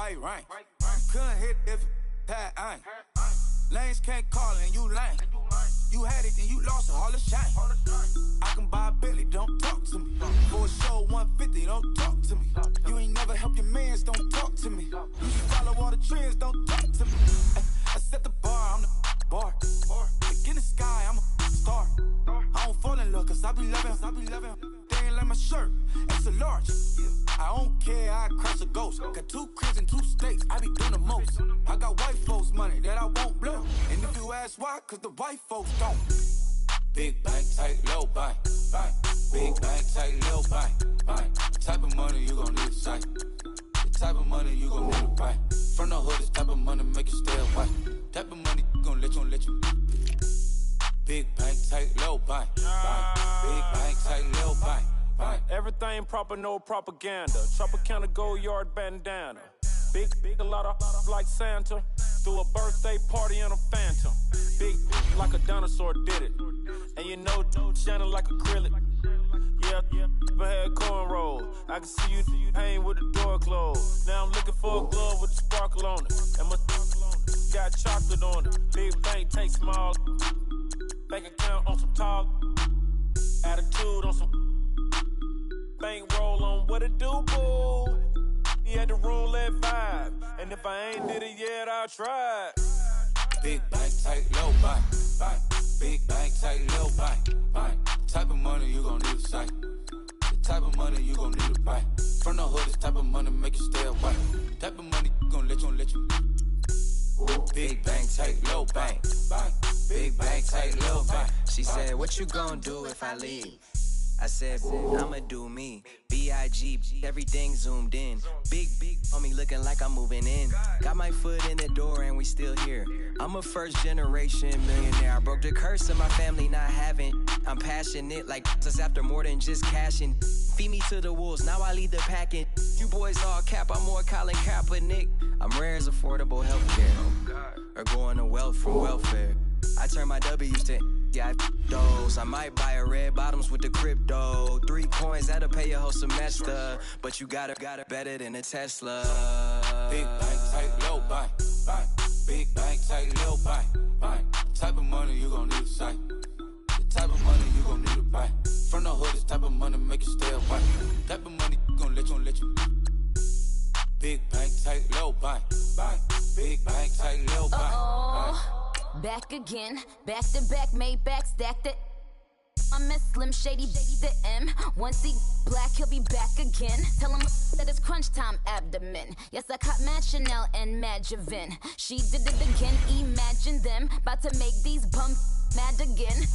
white rain. Couldn't hit if it had ain't. Lanes can't call and you lame. You had it, then you lost it, all the shame. I can buy a Billy, don't talk to me. For a show 150, don't talk to me. You ain't never help your mans, don't talk to me. You should follow all the trends, don't talk to me. I set the bar, I'm the bar. Like in the sky, I'm a star. I don't fall in love, cause I be loving. They ain't like my shirt, extra large. I don't care, I crash a ghost. Got 2 cribs and 2 states, I be doing the most. I got white folks money that I won't blow. And if you ask why, cause the white folks don't. Big bank, tight, low bank, bank. Big bank, tight, low bank, bank. Type of money you gon' need a sight. The type of money you gon' need to buy. From the hood, this type of money make you stay away. Type of money gon' let you. Big bank, tight, low bank, bank. Big bank, tight, low bank. Everything proper, no propaganda. Tropicana gold yard bandana. Big, a lot of like Santa. Threw a birthday party in a phantom. Big like a dinosaur did it. And you know, shining like acrylic. Yeah, but had cornrows. I can see you hang with the door closed. Now I'm looking for a glove with a sparkle on it. And my got chocolate on it. Big bank, take small. Bank account on some tall. Attitude on some. Bank roll on what it do, boo. He had the roulette vibe. And if I ain't did it yet, I'll try. Big bank, tight, low bank, bank. Big bank, tight, low bank, bank. Type of money you gon' need a sight. The type of money you gon' need to buy. From the hood, this type of money make you stay away. Type of money gon' let you. Big bank, tight, low bank, bank. Big bank, tight, low bank. She said, what you gon' do if I leave? I said, I'ma do me. B.I.G. Everything zoomed in. Big on me looking like I'm moving in. Got my foot in the door and we still here. I'm a first generation millionaire. I broke the curse of my family not having. I'm passionate like us after more than just cashing. Feed me to the wolves, now I lead the packing. You boys all cap, I'm more Colin Kaepernick. I'm rare as affordable healthcare. Or going to wealth from welfare. I turn my W's to those. I might buy a red bottoms with the crypto. 3 coins, that'll pay your whole semester. But you got it better than a Tesla. Big bank, tight, low bank, bank. Big bank, tight, low bank, bank. Type of money you gon' need a sight. The type of money you gon' need to buy. From the hood, this type of money make you stay away. Type of money gon' let you. Big bank, tight, low bank, bank. Big bank, tight, low bank, bank. Back again, back to back, made back, stacked it. I'm a Slim Shady, the M. Once he black, he'll be back again. Tell him that it's crunch time abdomen. Yes, I caught Mad Chanel and Mad Javin. She did it again, imagine them. About to make these bums mad again.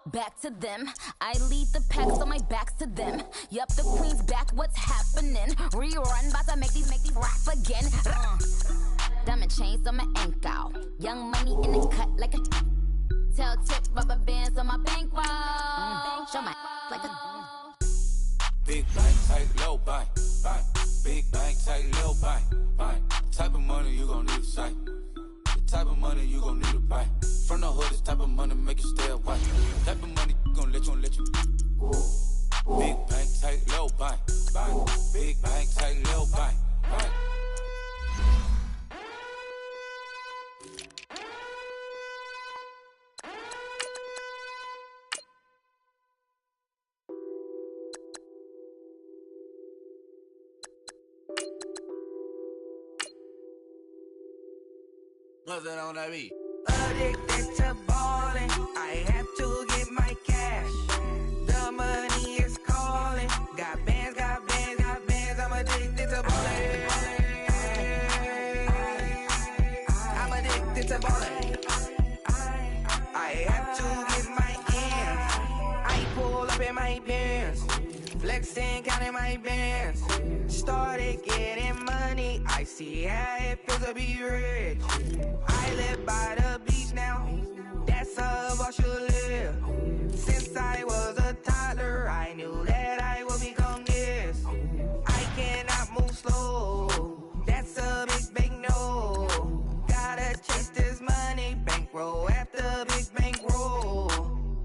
Back to them. I lead the pack, so my back's to them. Yup, the queen's back, what's happening? Rerun, about to make these rap again. Diamond chains on my ankle. Young money in the cut like a tail tip, rubber bands on my bankroll. Show my like a big bank, tight, low bank, bank. Big bank, tight, low bank, bank. Type of money you gon' need a sight. The type of money you gon' need to buy. From the hood, this type of money make you stay away. Type of money gon' let you. Big bank, tight, low bank, bank. Big bank, tight, low bank, bank. Nothing on that beat. Addicted to ballin', I have to get my cash. The money is calling. Got bands, I'm addicted to ballin'. I'm addicted to ballin'. I have to get my ends. I pull up in my Benz, flexing, counting my bands. Started getting money, I see how it feels to be rich. I live by the beach now, that's how I should live. Since I was a toddler, I knew that I would become this. I cannot move slow, that's a big no. Gotta chase this money, bankroll after big bankroll.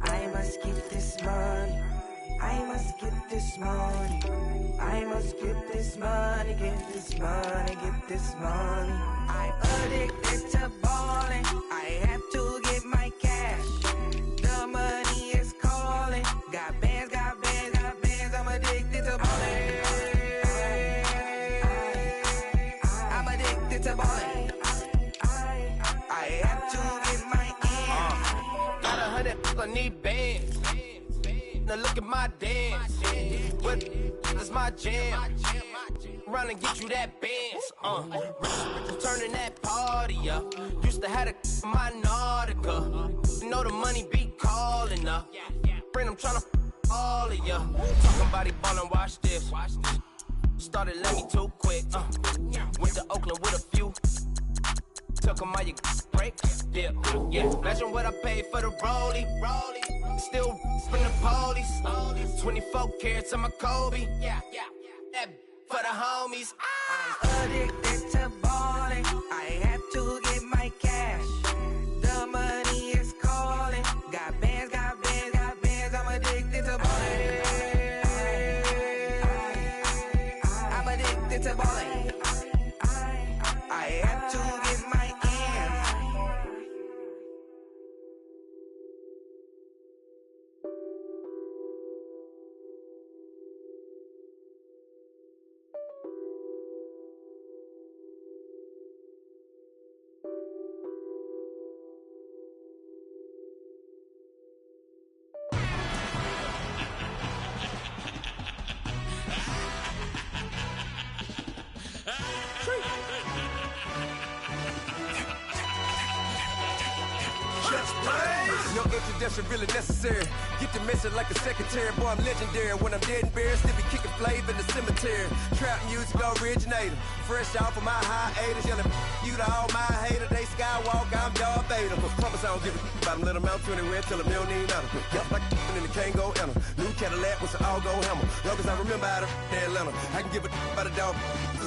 I must get this money, I must get this money. I must get this money, get this money. this money. I addicted to balling. I have to get my cash. The money is calling. Got bands, got bands, got bands. I'm addicted to balling. I'm addicted to balling. I have to get my ends. Got 100, I need bands. Now look at my dance. What is my jam? Run and get you that bands. Turning that party up. Used to have my Nautica. You know the money be calling up. Friend, I'm tryna all of ya. Talking body ballin', watch this. Started let me too quick. Went to Oakland with a few. Took 'em all your break. Yeah. Imagine what I paid for the rollie. Still from the police. 24 carats on my Kobe. That for the homies. I'm addicted to balling. I have to get my cash. The money is calling. Got bands, got bands, got bands. I'm addicted to balling. I'm addicted to balling. I have to get my ends. No introduction really necessary. Get the message like a secretary. Boy, I'm legendary. When I'm dead and buried, still be kicking flavor in the cemetery. Trap music originator. Fresh off of my hiatus. Yelling you to all my haters. They skywalk, I'm Darth Vader. Promise I don't give a about them. Let them out to anywhere. Tell them they don't need nothing. Yup, like and the can't go enter. New Cadillac with some all-go hammer. Long as I remember out of Atlanta. I can give a about a dog.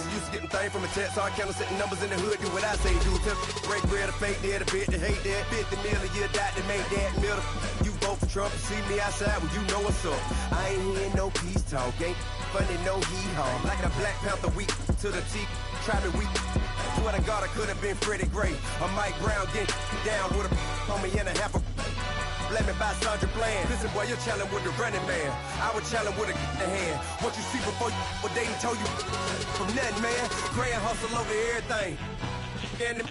Used to getting things from a text. So I count setting numbers in the hood. Do what I say do. Tell break bread, a fake dead, a bit to hate that. 50 million, you die to make that middle. You vote for Trump and see me outside, well, you know what's up. I ain't hearing no peace talk, ain't funny, no hee-haw. Like a Black Panther weak to the teeth, try me weak. Swear to God, I could have been Freddie Gray. Or Mike Brown getting down with a homie and a half a. Let me buy Sandra Bland. Listen, boy, you're challenging with the running man. I would challenge with a hand. What you see before you, what they told you from nothing, man. Grand hustle over everything. And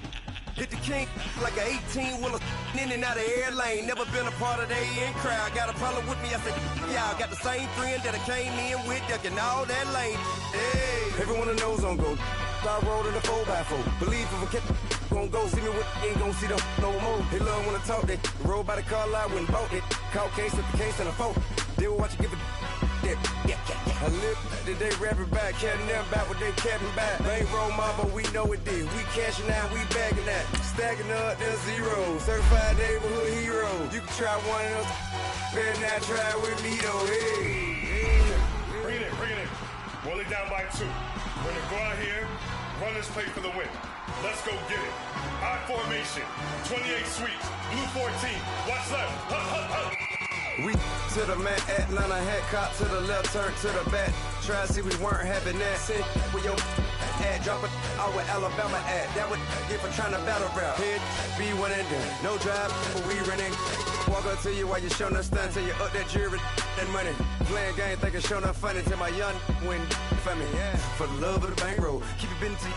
hit the king like an 18-wheeler in and out of air lane. Never been a part of the in crowd. Got a problem with me, I said, y'all got the same friend that I came in with, ducking all that lane. Hey, everyone knows on go. I rolled in the 4x4. Believe if a kid gon' go see me with, ain't gon' see them no more. They love when I talk, they roll by the car lot when bought it. Caught case at the case and a phone. They will watch you give a I live that they rapping back, capping them back what they capping back. They ain't roll my, but we know it did. We cashing out, we bagging that. Stacking up the zeros. Certified neighborhood hero. You can try one of those, better not try with me though. Hey. Bring it in. Roll it down by 2. We're gonna go out here, run this play for the win. Let's go get it. I formation, 28 sweeps, blue 14. Watch left. We to the man, Atlanta hat cop to the left, turn to the back. Try to see we weren't having that. Sit with your ad, drop it out with Alabama at. That would get for trying to battle rap. Head, be one and done. No drive, but we running. Walk up to you while you showing us stunts till you up that jury and money. Playing game, thinking showing up funny till my young win for me. Yeah. For the love of the bankroll, keep it busy.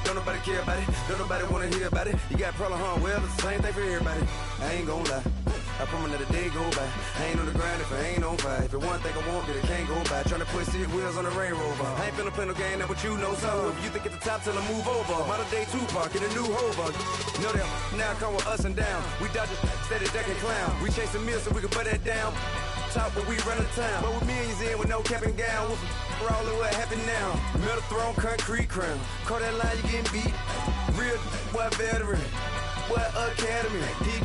Don't nobody care about it, don't nobody wanna hear about it. You got problem, huh? Well, it's the same thing for everybody. I ain't gon' lie, I promise that a day go by. I ain't on the grind if I ain't on fire. If it one thing I want, then it can't go by. Tryna put seat wheels on the Range Rover. I ain't finna play no game, that what you know. So if you think at the top till I move over, modern day Tupac in a new Hova. Know that now come with us and down. We dodge it, steady ducking clown. We chasing meals so we can put that down. Top, but we run the town. But with millions in with no cap and gown. With rolling, what happened now? Metal throne, concrete crown. Call that line, you getting beat. Real, what veteran? What academy? He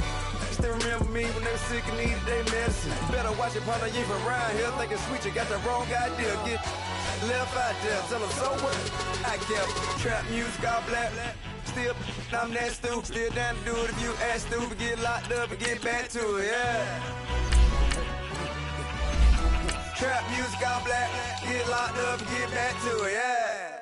still remember me when they were sick and needed their medicine. Better watch it, partner, you from around here thinking sweet. You got the wrong idea. Get left out there. Tell them so what? I kept trap music all black. Still, I'm that stupid. Still down to do it if you ask stupid. Get locked up and get back to it, yeah. Trap music all black, get locked up and get back to it, yeah.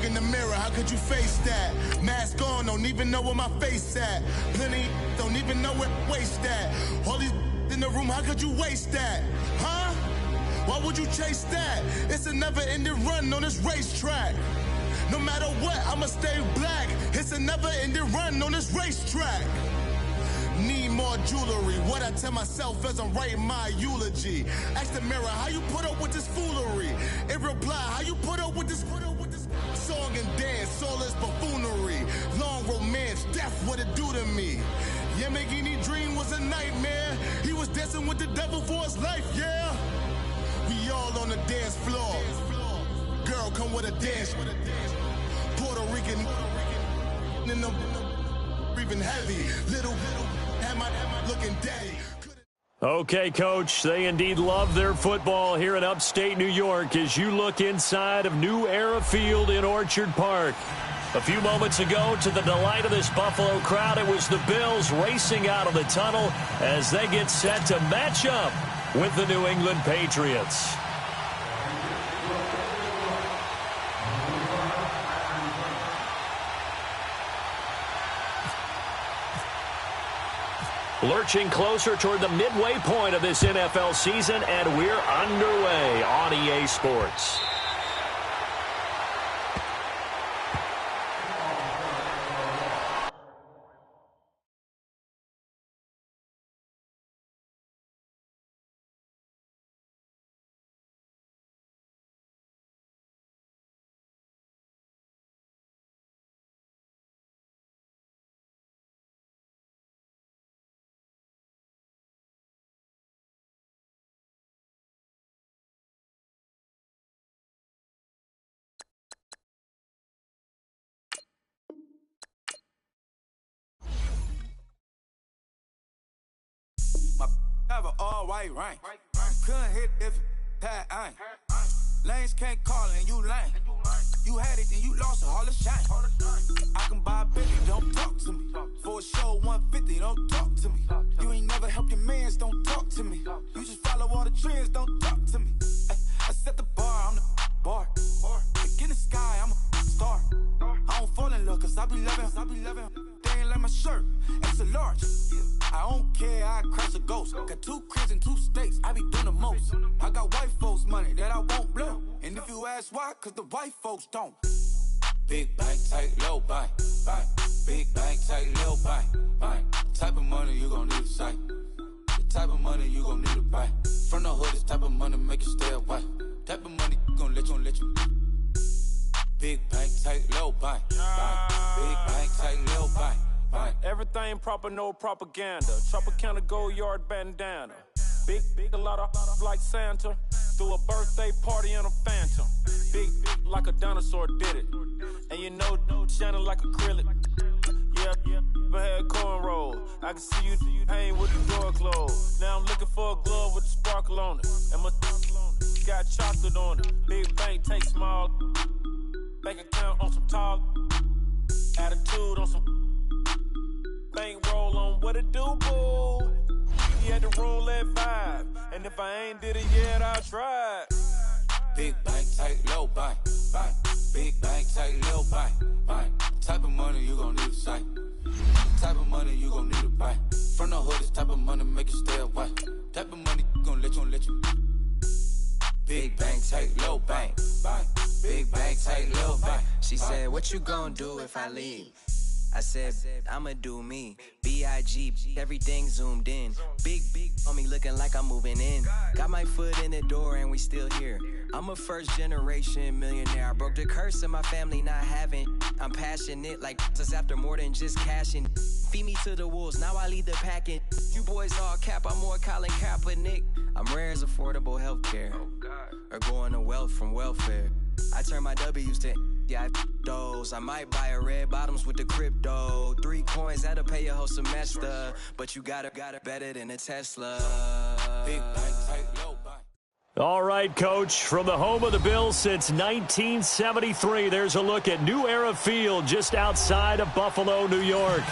in the mirror, how could you face that? Mask on, don't even know where my face at. Plenty don't even know where waste at. All these in the room, how could you waste that? Huh? Why would you chase that? It's a never-ending run on this racetrack. No matter what, I'ma stay black. It's a never-ending run on this racetrack. Need more jewelry. What I tell myself as I'm writing my eulogy. Ask the mirror, how you put up with this foolery? In reply, how you put up with this song and dance, all this buffoonery. Long romance, death, what it do to me? Yamagini dream was a nightmare. He was dancing with the devil for his life, yeah. We all on the dance floor. Girl, come with a dance. Puerto Rican in them breathing heavy. Little am I looking daddy. Okay, Coach, they indeed love their football here in upstate New York as you look inside of New Era Field in Orchard Park. A few moments ago, to the delight of this Buffalo crowd, it was the Bills racing out of the tunnel as they get set to match up with the New England Patriots. Lurching closer toward the midway point of this NFL season, and we're underway on EA Sports. Have an all-white rank. Couldn't hit if had ain't. Lanes can't call and you lame. You had it and you lost it, all the shine. I can buy a Billy, don't talk to me. For a show 150, don't talk to me. You ain't never help your mans, don't talk to me. You just follow all the trends, don't talk to me. I set the bar, I'm the bar. Like in the sky, I'm a star. I don't fall in love, cause I be loving. They ain't like my shirt, it's a large. I don't care, I crash a ghost. Got 2 cribs and 2 states, I be doing the most. I got white folks money that I won't blow. And if you ask why, cause the white folks don't. Big bank, tight, low bank. Big bank, tight, low bank. Type of money you gon' need to sight. The type of money you gon' need to buy. From the hood, this type of money make you stay away. Type of money gon' let you. Big bank, tight, low bank. Big bank, tight, low bank. Everything proper, no propaganda. Tropicana Gold Yard bandana. Big, a lot of like Santa. Threw a birthday party in a phantom. Big, like a dinosaur did it. And you know, shining like acrylic. Yeah, I had cornrow. I can see you hang with the door closed. Now I'm looking for a glove with a sparkle on it. And my got chocolate on it. Big bank, take small. Bank account on some tall. Attitude on some. Bankroll on what it do, boo. He had the roulette vibe. And if I ain't did it yet, I'll try. Big bank, tight, low bank. Big bank, tight, low bank. Type of money you gon' need to sight. Type of money you gon' need to buy. From the hood, this type of money make you stay away. Type of money gon' let you. Big bank, tight, low bank. Big bank, tight, low bank. She said, what you gon' do if I leave? I said, I'ma do me. B.I.G. Everything zoomed in. Big on me looking like I'm moving in. Got my foot in the door and we still here. I'm a first generation millionaire. I broke the curse of my family not having. I'm passionate like just after more than just cashing. Feed me to the wolves, now I lead the packing. You boys all cap, I'm more Colin Kaepernick. I'm rare as affordable healthcare. Or going to wealth from welfare. I turn my W's to those. I might buy a red bottoms with the crypto. 3 coins, that'll pay your whole semester. But you got it better than a Tesla. Big bank, tight, low bank. All right, Coach, from the home of the Bills since 1973, there's a look at New Era Field just outside of Buffalo, New York.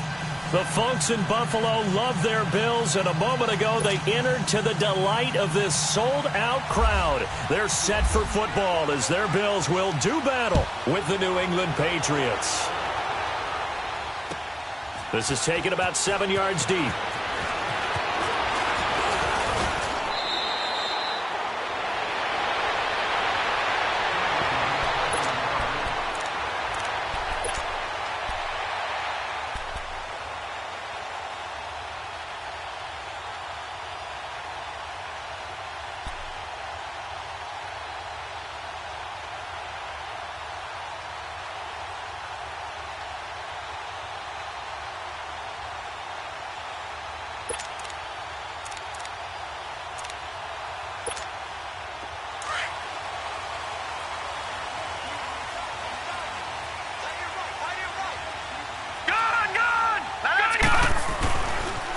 The folks in Buffalo love their Bills, and a moment ago they entered to the delight of this sold-out crowd. They're set for football as their Bills will do battle with the New England Patriots. This is taken about 7 yards deep.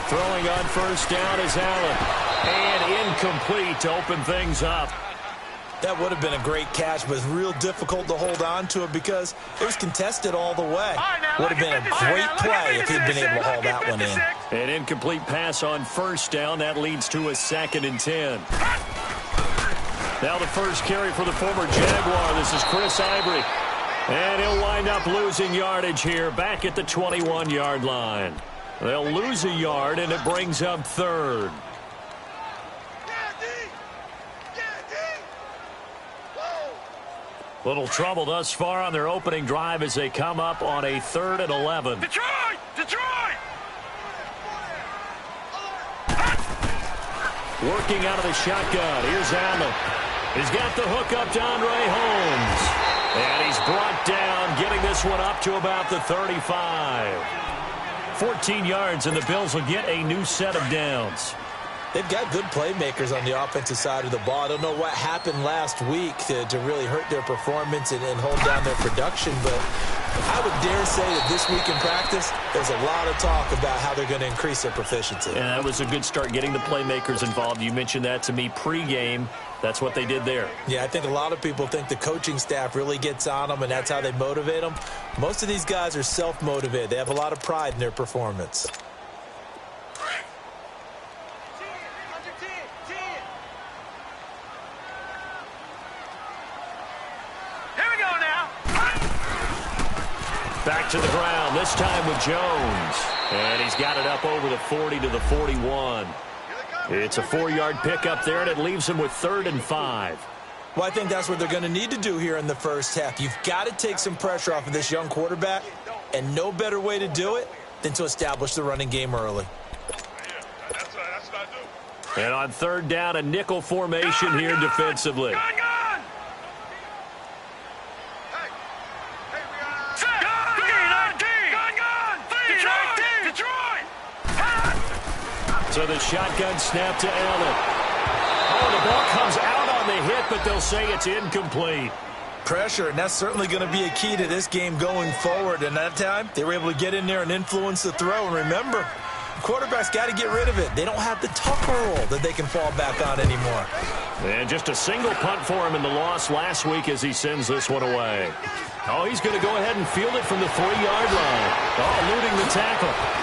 Throwing on first down is Allen. And incomplete to open things up. That would have been a great catch, but it's real difficult to hold on to it because it was contested all the way. Would have been a great play if he'd been able to haul that one in. An incomplete pass on first down. That leads to a 2nd and 10. Now the first carry for the former Jaguar. This is Chris Ivory. And he'll wind up losing yardage here back at the 21-yard line. They'll lose a yard, and it brings up 3rd. Little trouble thus far on their opening drive as they come up on a 3rd and 11. Detroit! Working out of the shotgun. Here's Allen. He's got the hook up to Andre Holmes. And he's brought down, getting this one up to about the 35. 14 yards, and the Bills will get a new set of downs. They've got good playmakers on the offensive side of the ball. I don't know what happened last week to really hurt their performance and hold down their production, but I would dare say that this week in practice, there's a lot of talk about how they're going to increase their proficiency. And that was a good start, getting the playmakers involved. You mentioned that to me pregame. That's what they did there. Yeah, I think a lot of people think the coaching staff really gets on them, and that's how they motivate them. Most of these guys are self-motivated. They have a lot of pride in their performance. Back to the ground, this time with Jones. And he's got it up over the 40 to the 41. It's a 4-yard pickup there, and it leaves him with 3rd and 5. Well, I think that's what they're going to need to do here in the first half. You've got to take some pressure off of this young quarterback, and no better way to do it than to establish the running game early. And on 3rd down, a nickel formation here defensively. So the shotgun snap to Allen. Oh, the ball comes out on the hit, but they'll say it's incomplete. Pressure, and that's certainly going to be a key to this game going forward. And that time, they were able to get in there and influence the throw. And remember, quarterbacks got to get rid of it. They don't have the Tucker rule that they can fall back on anymore. And just a single punt for him in the loss last week as he sends this one away. Oh, he's going to go ahead and field it from the 3-yard line. Oh, eluding the tackle.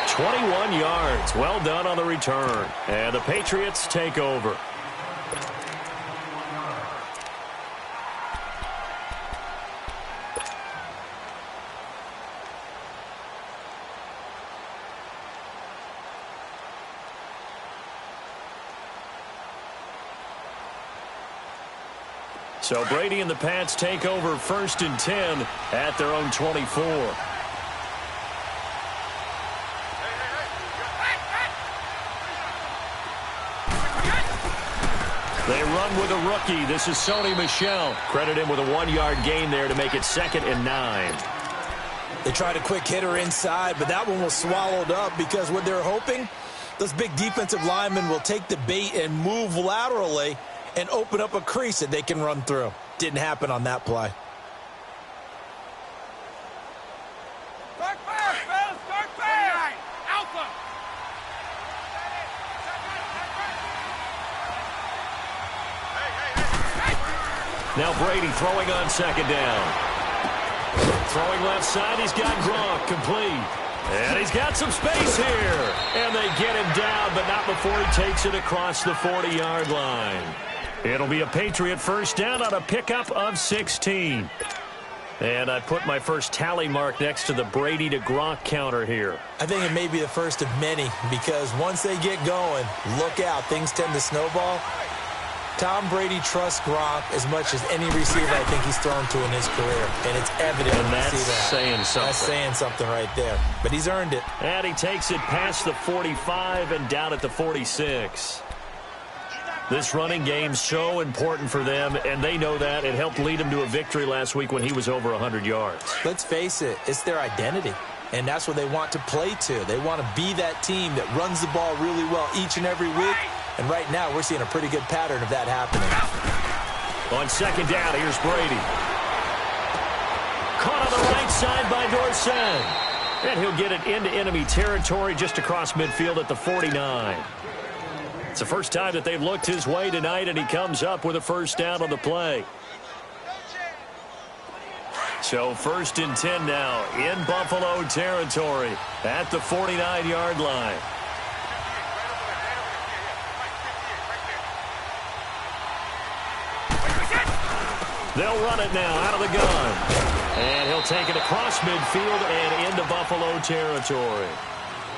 21 yards. Well done on the return. And the Patriots take over. So Brady and the Pats take over 1st and 10 at their own 24. They run with a rookie. This is Sony Michel. Credit him with a 1-yard gain there to make it 2nd and 9. They tried a quick hitter inside, but that one was swallowed up because what they're hoping, those big defensive linemen will take the bait and move laterally and open up a crease that they can run through. Didn't happen on that play. Start fast, fellas. Start fast. Alpha. Now Brady throwing on 2nd down. Throwing left side, he's got Gronk, complete. And he's got some space here. And they get him down, but not before he takes it across the 40-yard line. It'll be a Patriot first down on a pickup of 16. And I put my first tally mark next to the Brady to Gronk counter here. I think it may be the first of many because once they get going, look out. Things tend to snowball. Tom Brady trusts Gronk as much as any receiver I think he's thrown to in his career. And it's evident when you see that. Saying something. That's saying something right there. But he's earned it. And he takes it past the 45 and down at the 46. This running game's so important for them, and they know that. It helped lead them to a victory last week when he was over 100 yards. Let's face it, it's their identity, and that's what they want to play to. They want to be that team that runs the ball really well each and every week, and right now we're seeing a pretty good pattern of that happening. On second down, here's Brady. Caught on the right side by Dorsett, and he'll get it into enemy territory just across midfield at the 49. It's the first time that they've looked his way tonight, and he comes up with a first down on the play. So 1st and 10 now in Buffalo territory at the 49-yard line. They'll run it now out of the gun. And he'll take it across midfield and into Buffalo territory.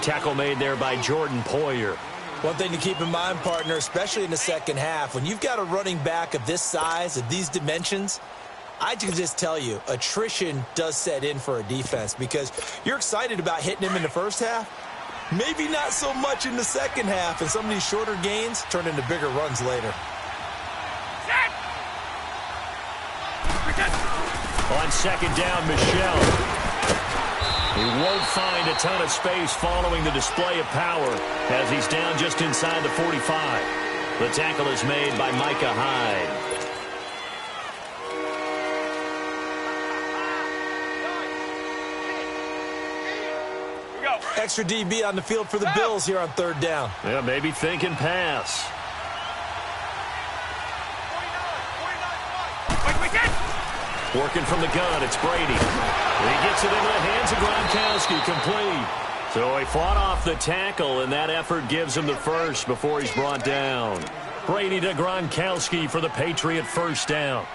Tackle made there by Jordan Poyer. One thing to keep in mind, partner, especially in the second half, when you've got a running back of this size, of these dimensions, I can just tell you, attrition does set in for a defense because you're excited about hitting him in the first half. Maybe not so much in the second half, and some of these shorter gains turn into bigger runs later. On second down, Michel. He won't find a ton of space following the display of power as he's down just inside the 45. The tackle is made by Micah Hyde. Extra DB on the field for the Bills here on third down. Yeah, maybe thinking pass. Working from the gun, it's Brady. He gets it into the hands of Gronkowski, complete. So he fought off the tackle, and that effort gives him the first before he's brought down. Brady to Gronkowski for the Patriot first down.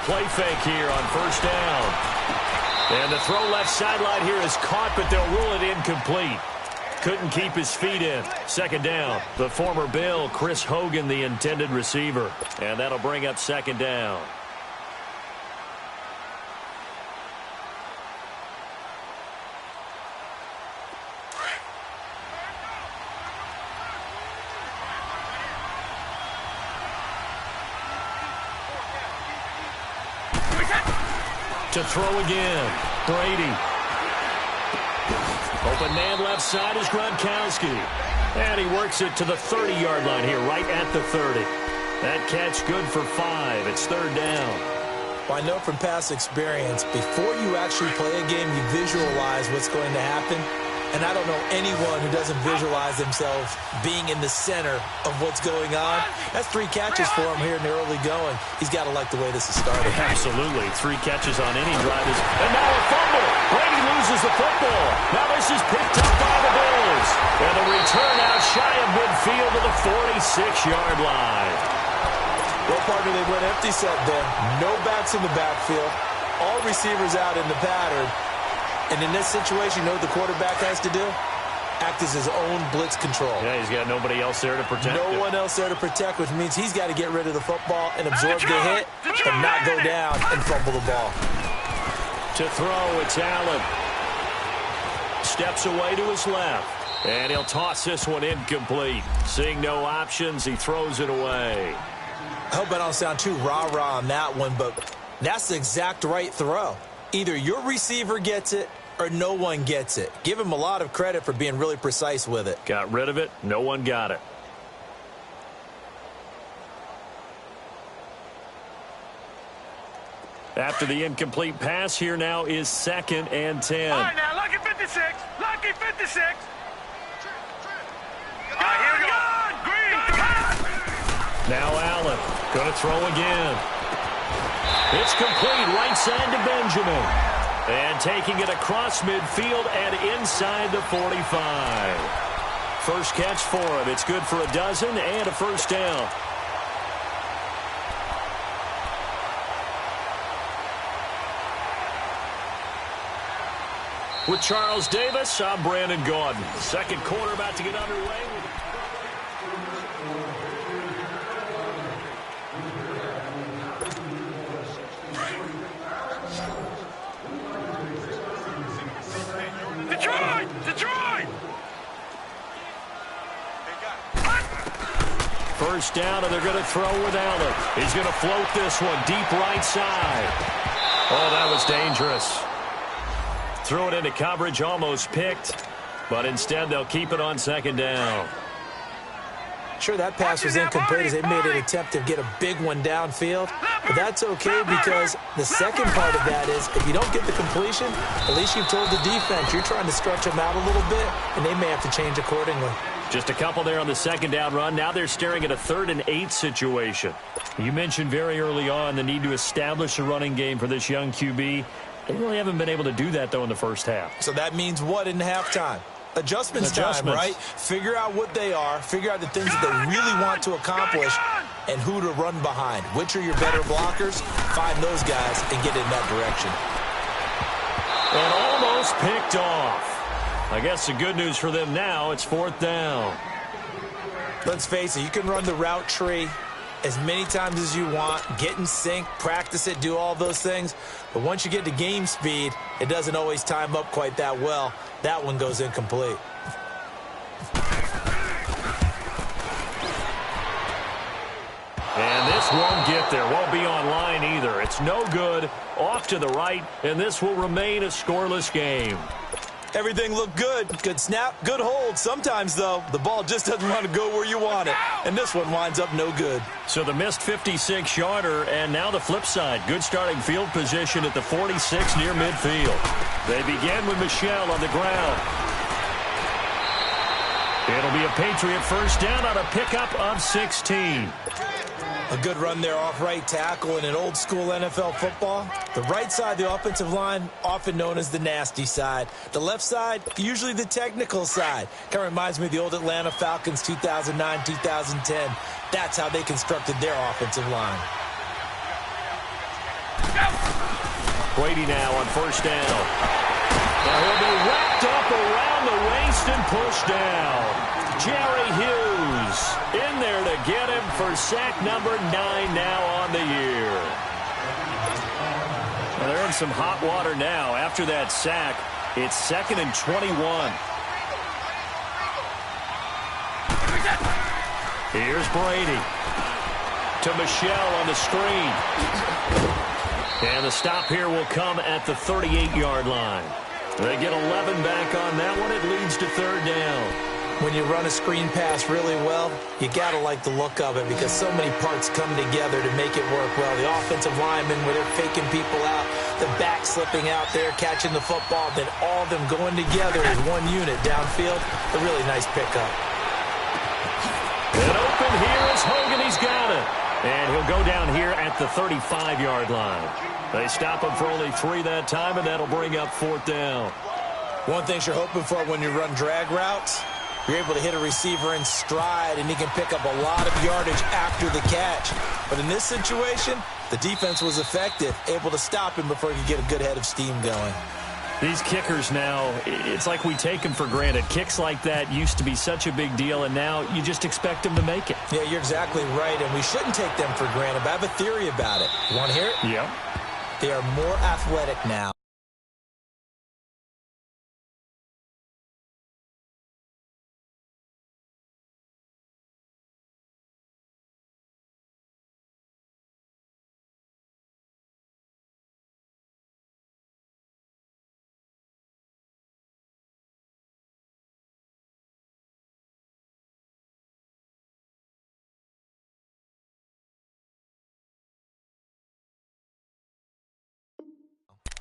Play fake here on first down. And the throw left sideline here is caught, but they'll rule it incomplete. Couldn't keep his feet in. Second down. The former Bill, Chris Hogan, the intended receiver. And that'll bring up second down. To throw again. Brady. Open man left side is Gronkowski. And he works it to the 30-yard line here, right at the 30. That catch good for 5. It's third down. Well, I know from past experience, before you actually play a game, you visualize what's going to happen. And I don't know anyone who doesn't visualize themselves being in the center of what's going on. That's 3 catches for him here in the early going. He's got to like the way this is started. Absolutely. 3 catches on any drive. And now a fumble. Brady loses the football. Now this is picked up by the Bills. And the return out shy of midfield to the 46-yard line. Well, partner, they went empty set there. No backs in the backfield. All receivers out in the pattern. And in this situation, you know what the quarterback has to do? Act as his own blitz control. Yeah, he's got nobody else there to protect him. No one else there to protect, which means he's got to get rid of the football and absorb the hit and not go down and fumble the ball. To throw, it's Allen. Steps away to his left. And he'll toss this one incomplete. Seeing no options, he throws it away. I hope I don't sound too rah-rah on that one, but that's the exact right throw. Either your receiver gets it or no one gets it. Give him a lot of credit for being really precise with it. Got rid of it. No one got it. After the incomplete pass, here now is 2nd and 10. All right, now, lucky 56. Lucky 56. All right, here we go. Green. Now Allen. Going to throw again. It's complete. Right side to Benjamin. And taking it across midfield and inside the 45. First catch for him. It's good for a dozen and a first down. With Charles Davis, I'm Brandon Gaudin. Second quarter about to get underway. Detroit! Detroit! First down, and they're going to throw with Allen. He's going to float this one deep right side. Oh, that was dangerous. Threw it into coverage, almost picked, but instead they'll keep it on 2nd down. Sure, that pass was incomplete as they made an attempt to get a big one downfield, but that's okay because the second part of that is if you don't get the completion, at least you've told the defense you're trying to stretch them out a little bit, and they may have to change accordingly. Just a couple there on the 2nd down run. Now they're staring at a 3rd and 8 situation. You mentioned very early on the need to establish a running game for this young QB. They really haven't been able to do that, though, in the first half. So that means what in halftime? Adjustments time, right? Figure out what they are, figure out the things that they really want to accomplish, and who to run behind. Which are your better blockers? Find those guys and get in that direction. And almost picked off. I guess the good news for them now, it's 4th down. Let's face it, you can run the route tree as many times as you want, get in sync, practice it, do all those things. But once you get to game speed, it doesn't always time up quite that well. That one goes incomplete. And this won't get there, won't be online either. It's no good, off to the right, and this will remain a scoreless game. Everything looked good. Good snap, good hold. Sometimes, though, the ball just doesn't want to go where you want it. And this one winds up no good. So the missed 56-yarder, and now the flip side. Good starting field position at the 46 near midfield. They begin with Michel on the ground. It'll be a Patriot first down on a pickup of 16. A good run there off right tackle in an old-school NFL football. The right side of the offensive line, often known as the nasty side. The left side, usually the technical side. Kind of reminds me of the old Atlanta Falcons 2009-2010. That's how they constructed their offensive line. Brady now on first down. Now he'll be wrapped up around the waist and pushed down. Jerry Hughes in there to get him for sack number 9 now on the year. Well, they're in some hot water now. After that sack, it's 2nd and 21. Here's Brady to Michel on the screen. And the stop here will come at the 38-yard line. They get 11 back on that one. It leads to 3rd down. When you run a screen pass really well, you got to like the look of it because so many parts come together to make it work well. The offensive linemen, where they're faking people out, the back slipping out there, catching the football, then all of them going together as one unit downfield. A really nice pickup. And open here is Hogan. He's got it. And he'll go down here at the 35-yard line. They stop him for only 3 that time, and that'll bring up 4th down. One thing you're hoping for when you run drag routes, you're able to hit a receiver in stride, and he can pick up a lot of yardage after the catch. But in this situation, the defense was effective, able to stop him before he could get a good head of steam going. These kickers now, it's like we take them for granted. Kicks like that used to be such a big deal, and now you just expect them to make it. Yeah, you're exactly right, and we shouldn't take them for granted, but I have a theory about it. You want to hear it? Yeah. They are more athletic now.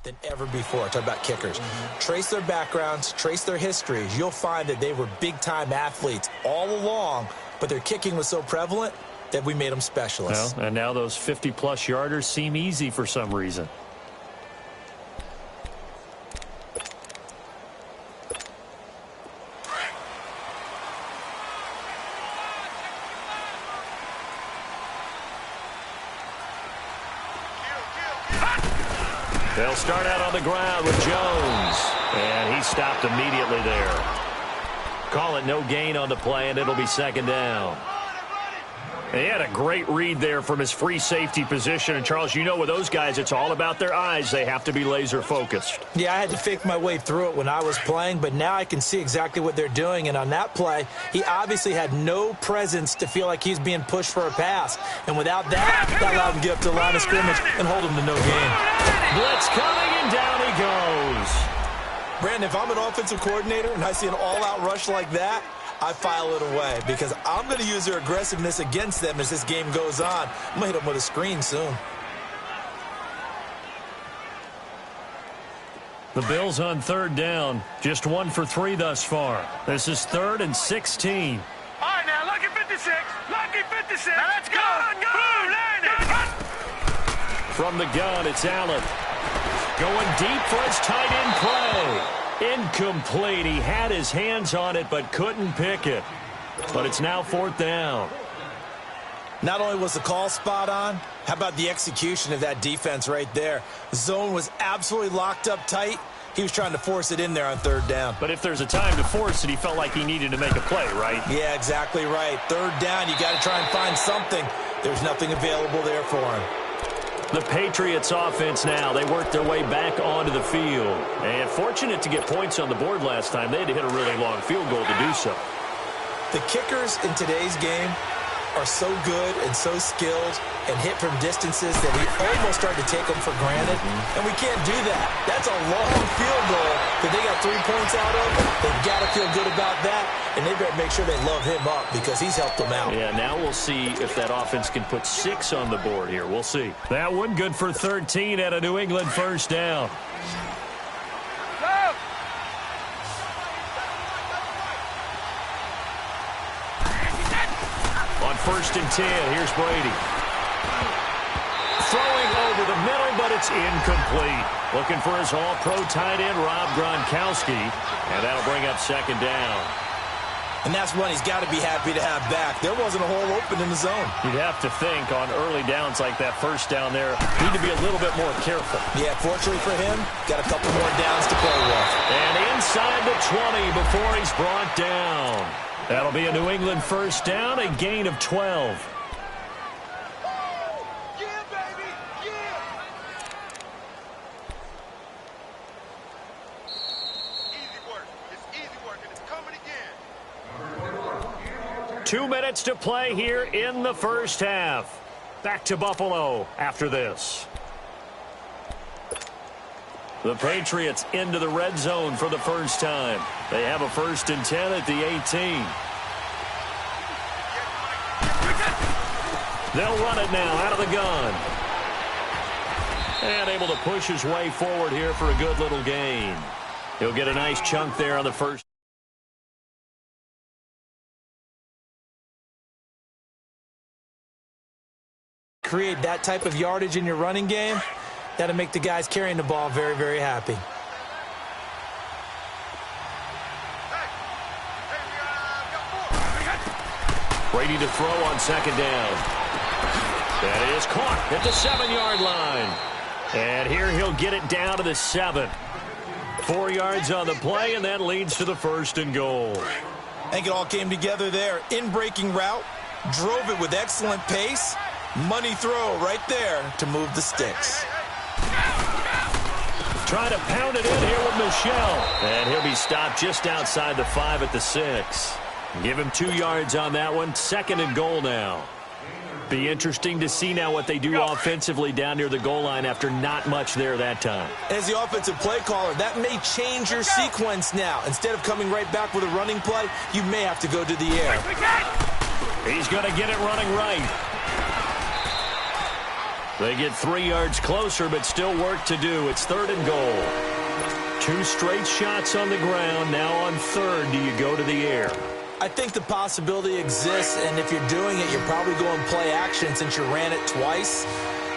than ever before. Talk about kickers. Trace their backgrounds, trace their histories. You'll find that they were big-time athletes all along, but their kicking was so prevalent that we made them specialists. Well, and now those 50-plus yarders seem easy for some reason. They'll start out on the ground with Jones. And he stopped immediately there. Call it no gain on the play, and it'll be second down. He had a great read there from his free safety position. And, Charles, you know with those guys, it's all about their eyes. They have to be laser-focused. Yeah, I had to fake my way through it when I was playing, but now I can see exactly what they're doing. And on that play, he obviously had no presence to feel like he's being pushed for a pass. And without that, that allowed him to get up to the line of scrimmage and hold him to no gain. Blitz coming, and down he goes. Brandon, if I'm an offensive coordinator and I see an all-out rush like that, I file it away because I'm going to use their aggressiveness against them as this game goes on. I'm going to hit them with a screen soon. The Bills on third down. Just 1 for 3 thus far. This is 3rd and 16. All right, now, lucky 56. Lucky 56. Now, let's go. Boom, land it. From the gun, it's Allen. Going deep for his tight end play. Incomplete. He had his hands on it but couldn't pick it. But it's now 4th down. Not only was the call spot on, how about the execution of that defense right there? The zone was absolutely locked up tight. He was trying to force it in there on 3rd down. But if there's a time to force it, he felt like he needed to make a play, right? Yeah, exactly right. 3rd down, you got to try and find something. There's nothing available there for him. The Patriots offense now. They worked their way back onto the field. And fortunate to get points on the board last time. They had to hit a really long field goal to do so. The kickers in today's game are so good and so skilled and hit from distances that we almost start to take them for granted. And we can't do that. That's a long field goal that they got 3 points out of. They've got to feel good about that. And they better make sure they love him up because he's helped them out. Yeah, now we'll see if that offense can put 6 on the board here. We'll see. That one good for 13 at a New England first down. On 1st and 10, here's Brady. Throwing over the middle, but it's incomplete. Looking for his all-pro tight end, Rob Gronkowski. And that'll bring up second down. And that's one he's got to be happy to have back. There wasn't a hole open in the zone. You'd have to think on early downs like that first down there, need to be a little bit more careful. Yeah, fortunately for him, got a couple more downs to play with. And inside the 20 before he's brought down. That'll be a New England first down, a gain of 12. Yeah, baby, yeah. Easy work. It's easy work, and it's coming again. 2 minutes to play here in the first half. Back to Buffalo after this. The Patriots into the red zone for the first time. They have a 1st and 10 at the 18. They'll run it now out of the gun. And able to push his way forward here for a good little gain. He'll get a nice chunk there on the first. Create that type of yardage in your running game, that'll make the guys carrying the ball very, very happy. Brady to throw on second down. That is caught at the 7-yard line. And here he'll get it down to the 7. 4 yards on the play, and that leads to the 1st and goal. I think it all came together there. In-breaking route, drove it with excellent pace. Money throw right there to move the sticks. Trying to pound it in here with Michelle. And he'll be stopped just outside the 5 at the 6. Give him 2 yards on that one. 2nd and goal now. Be interesting to see now what they do offensively down near the goal line after not much there that time. As the offensive play caller, that may change your sequence now. Instead of coming right back with a running play, you may have to go to the air. He's going to get it running right. They get 3 yards closer, but still work to do. It's 3rd and goal. 2 straight shots on the ground. Now on 3rd, do you go to the air? I think the possibility exists, and if you're doing it, you're probably going play action since you ran it twice.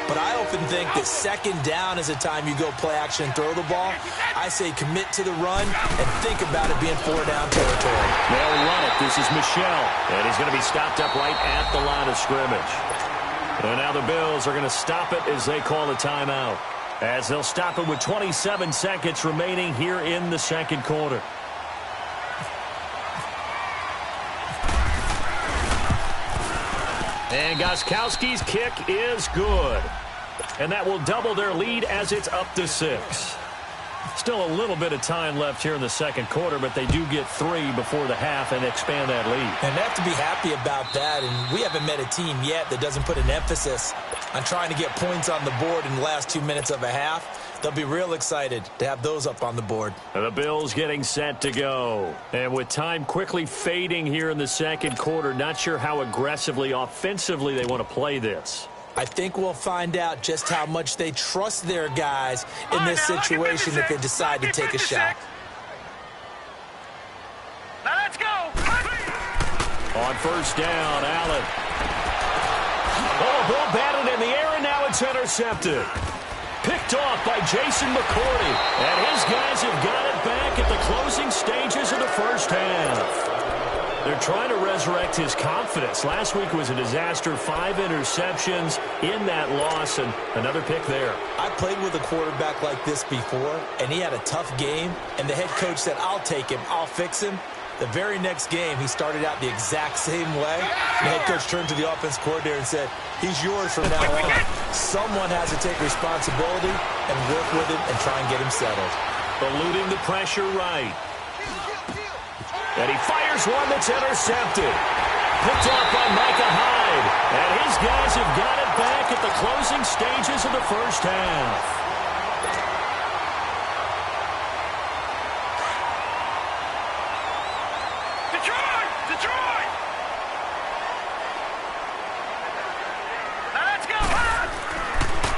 But I often think that 2nd down is a time you go play action and throw the ball. I say commit to the run and think about it being 4-down territory. They'll run it. This is Michel, and he's going to be stopped up right at the line of scrimmage. And now the Bills are going to stop it as they call a timeout, as they'll stop it with 27 seconds remaining here in the 2nd quarter. And Gostkowski's kick is good. And that will double their lead as it's up to 6. Still a little bit of time left here in the 2nd quarter, but they do get 3 before the half and expand that lead. And they have to be happy about that, and we haven't met a team yet that doesn't put an emphasis on trying to get points on the board in the last 2 minutes of a half. They'll be real excited to have those up on the board. The Bills getting set to go. And with time quickly fading here in the 2nd quarter, not sure how aggressively, offensively they want to play this. I think we'll find out just how much they trust their guys in this situation if they decide to take a shot. Now let's go. On 1st down, Allen. Oh, a ball batted in the air, and now it's intercepted. Picked off by Jason McCourty. And his guys have got it back at the closing stages of the 1st half. They're trying to resurrect his confidence. Last week was a disaster. 5 interceptions in that loss, and another pick there. I played with a quarterback like this before, and he had a tough game, and the head coach said, I'll take him, I'll fix him. The very next game, he started out the exact same way. The head coach turned to the offense coordinator and said, he's yours from now on. Someone has to take responsibility and work with him and try and get him settled. Eluding the pressure right. And he fires one that's intercepted. Picked off by Micah Hyde. And his guys have got it back at the closing stages of the 1st half.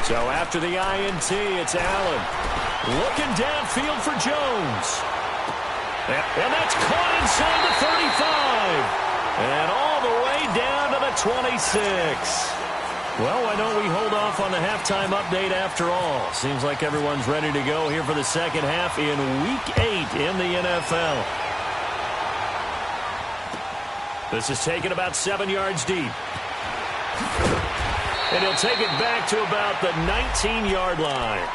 So after the INT, it's Allen. Looking downfield for Jones. And that's caught inside the 35. And all the way down to the 26. Well, why don't we hold off on the halftime update after all? Seems like everyone's ready to go here for the 2nd half in Week 8 in the NFL. This is taken about 7 yards deep. And he'll take it back to about the 19-yard line.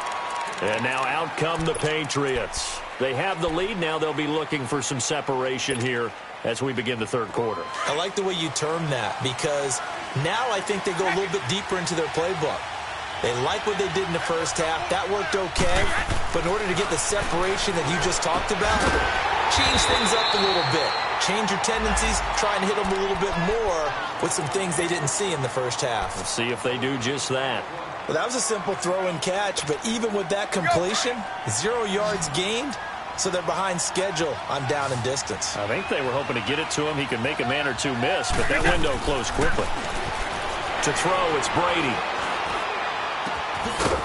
And now out come the Patriots. They have the lead. Now they'll be looking for some separation here as we begin the 3rd quarter. I like the way you term that, because now I think they go a little bit deeper into their playbook. They like what they did in the 1st half. That worked okay. But in order to get the separation that you just talked about, change things up a little bit. Change your tendencies, try and hit them a little bit more with some things they didn't see in the 1st half. We'll see if they do just that. Well, that was a simple throw and catch, but even with that completion, 0 yards gained, so they're behind schedule on down and distance. I think they were hoping to get it to him. He could make a man or two miss, but that window closed quickly. To throw, it's Brady.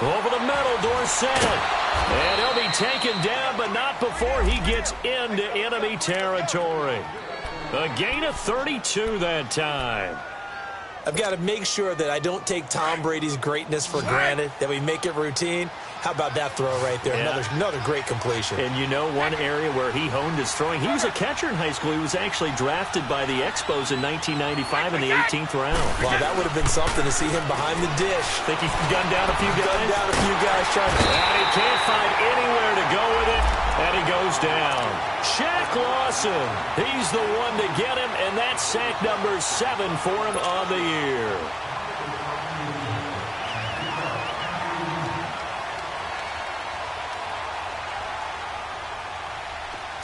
Over the middle, Dorsett. And he'll be taken down, but not before he gets into enemy territory. A gain of 32 that time. I've got to make sure that I don't take Tom Brady's greatness for granted, that we make it routine. How about that throw right there? Yeah. Another great completion. And you know one area where he honed his throwing? He was a catcher in high school. He was actually drafted by the Expos in 1995 in the 18th round. Wow, that would have been something to see him behind the dish. Think he gunned down a few guys? Gunned down a few guys trying to... And he can't find anywhere to go with it, and he goes down. Shaq Lawson, he's the one to get him, and that's sack number 7 for him on the year.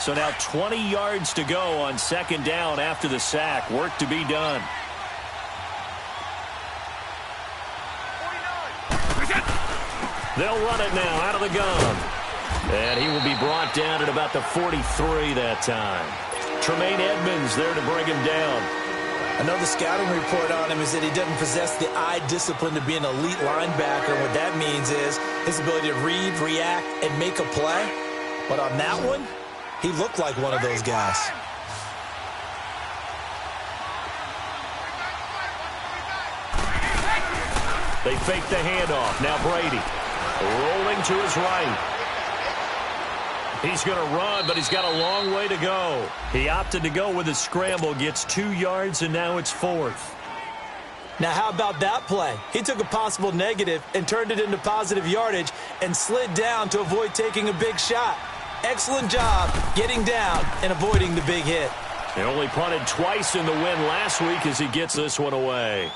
So now 20 yards to go on 2nd down after the sack. Work to be done. They'll run it now out of the gun. And he will be brought down at about the 43 that time. Tremaine Edmonds there to bring him down. I know the scouting report on him is that he doesn't possess the eye discipline to be an elite linebacker. What that means is his ability to read, react, and make a play. But on that one, he looked like one of those guys. They fake the handoff. Now Brady rolling to his right. He's going to run, but he's got a long way to go. He opted to go with his scramble, gets 2 yards, and now it's 4th. Now, how about that play? He took a possible negative and turned it into positive yardage and slid down to avoid taking a big shot. Excellent job getting down and avoiding the big hit. He only punted twice in the win last week as he gets this one away.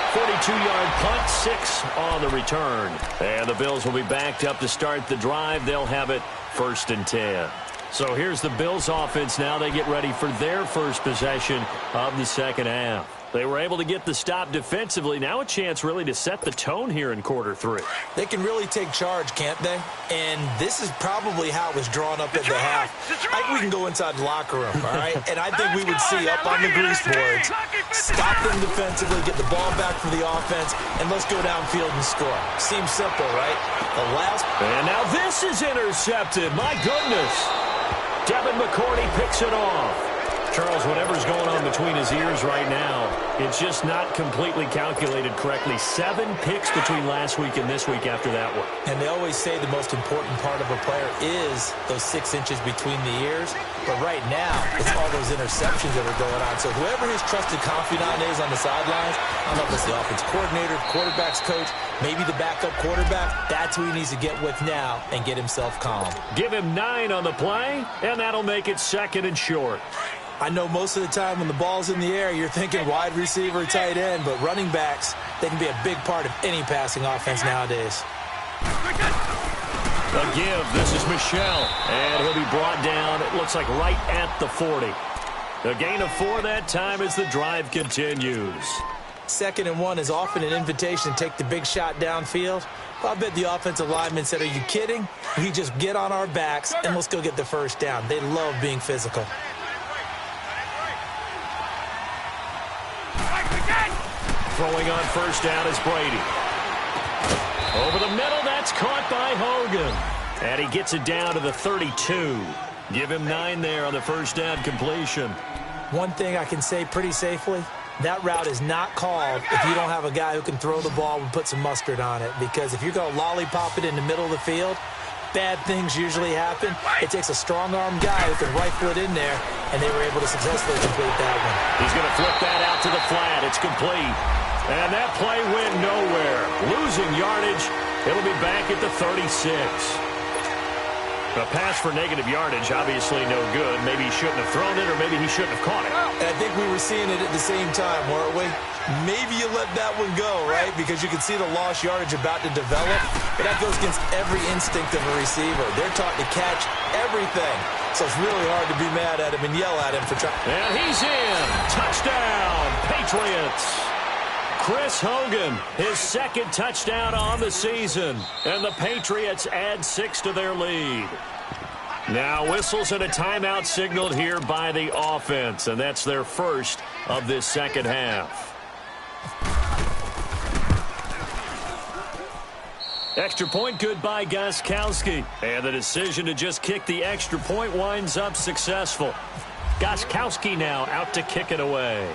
42-yard punt, 6 on the return. And the Bills will be backed up to start the drive. They'll have it 1st and 10. So here's the Bills offense now. They get ready for their first possession of the second half. They were able to get the stop defensively. Now a chance really to set the tone here in quarter 3. They can really take charge, can't they? And this is probably how it was drawn up at the half. I think we can go inside the locker room, all right? And I think we would see up on the grease boards, stop them defensively, get the ball back for the offense, and let's go downfield and score. Seems simple, right? And now this is intercepted. My goodness. Devin McCourty picks it off. Charles, whatever's going on between his ears right now, it's just not completely calculated correctly. 7 picks between last week and this week after that one. And they always say the most important part of a player is those 6 inches between the ears. But right now, it's all those interceptions that are going on. So whoever his trusted confidant is on the sidelines, I don't know if it's the offense coordinator, quarterback's coach, maybe the backup quarterback, that's who he needs to get with now and get himself calm. Give him 9 on the play, and that'll make it 2nd and short. I know most of the time when the ball's in the air, you're thinking wide receiver, tight end, but running backs, they can be a big part of any passing offense nowadays. A give. This is Michel, and he'll be brought down, it looks like right at the 40. A gain of 4 that time as the drive continues. 2nd and 1 is often an invitation to take the big shot downfield. Well, I bet the offensive lineman said, are you kidding? We just get on our backs and let's go get the first down. They love being physical. Throwing on first down is Brady. Over the middle, that's caught by Hogan. And he gets it down to the 32. Give him 9 there on the first down completion. One thing I can say pretty safely, that route is not called if you don't have a guy who can throw the ball and put some mustard on it. Because if you're going to lollipop it in the middle of the field, bad things usually happen. It takes a strong-arm guy who can rifle it in there, and they were able to successfully complete that one. He's going to flip that out to the flat. It's complete. And that play went nowhere. Losing yardage. It'll be back at the 36. A pass for negative yardage, obviously no good. Maybe he shouldn't have thrown it, or maybe he shouldn't have caught it. And I think we were seeing it at the same time, weren't we? Maybe you let that one go, right? Because you can see the lost yardage about to develop. But that goes against every instinct of a receiver. They're taught to catch everything. So it's really hard to be mad at him and yell at him for trying. And he's in. Touchdown, Patriots. Chris Hogan, his 2nd touchdown on the season. And the Patriots add 6 to their lead. Now whistles and a timeout signaled here by the offense. And that's their first of this second half. Extra point good by Gostkowski. And the decision to just kick the extra point winds up successful. Gostkowski now out to kick it away.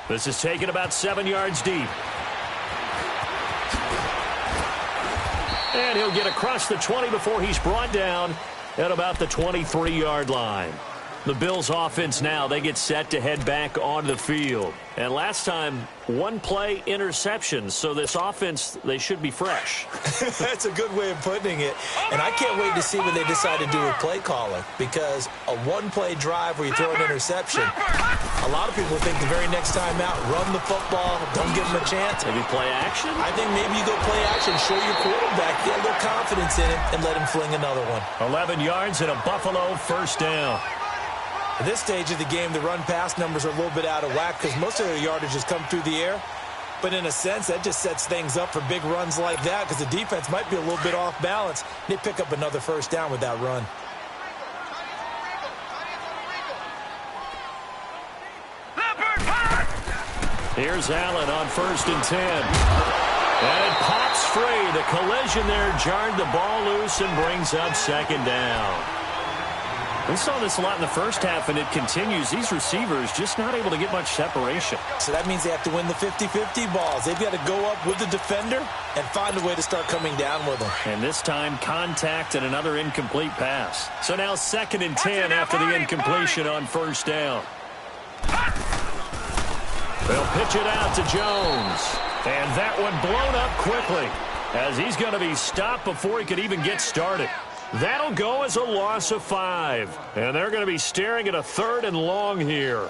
This is taken about 7 yards deep. And he'll get across the 20 before he's brought down at about the 23-yard line. The Bills offense now, they get set to head back onto the field. And last time, 1-play interception. So this offense, they should be fresh. That's a good way of putting it. And I can't wait to see what they decide to do with play calling. Because a 1-play drive where you throw an interception, a lot of people think the very next time out, run the football, don't give them a chance. Maybe play action? I think maybe you go play action, show your quarterback, get a little confidence in him, and let him fling another one. 11 yards and a Buffalo first down. At this stage of the game, the run-pass numbers are a little bit out of whack because most of their yardage has come through the air. But in a sense, that just sets things up for big runs like that because the defense might be a little bit off balance. They pick up another first down with that run. Here's Allen on 1st and 10. And it pops free. The collision there jarred the ball loose and brings up 2nd down. We saw this a lot in the first half, and it continues. These receivers just not able to get much separation. So that means they have to win the 50-50 balls. They've got to go up with the defender and find a way to start coming down with them. And this time, contact and another incomplete pass. So now 2nd and 10 after the incompletion on 1st down. They'll pitch it out to Jones. And that one blown up quickly as he's going to be stopped before he could even get started. That'll go as a loss of 5. And they're going to be staring at a 3rd and long here.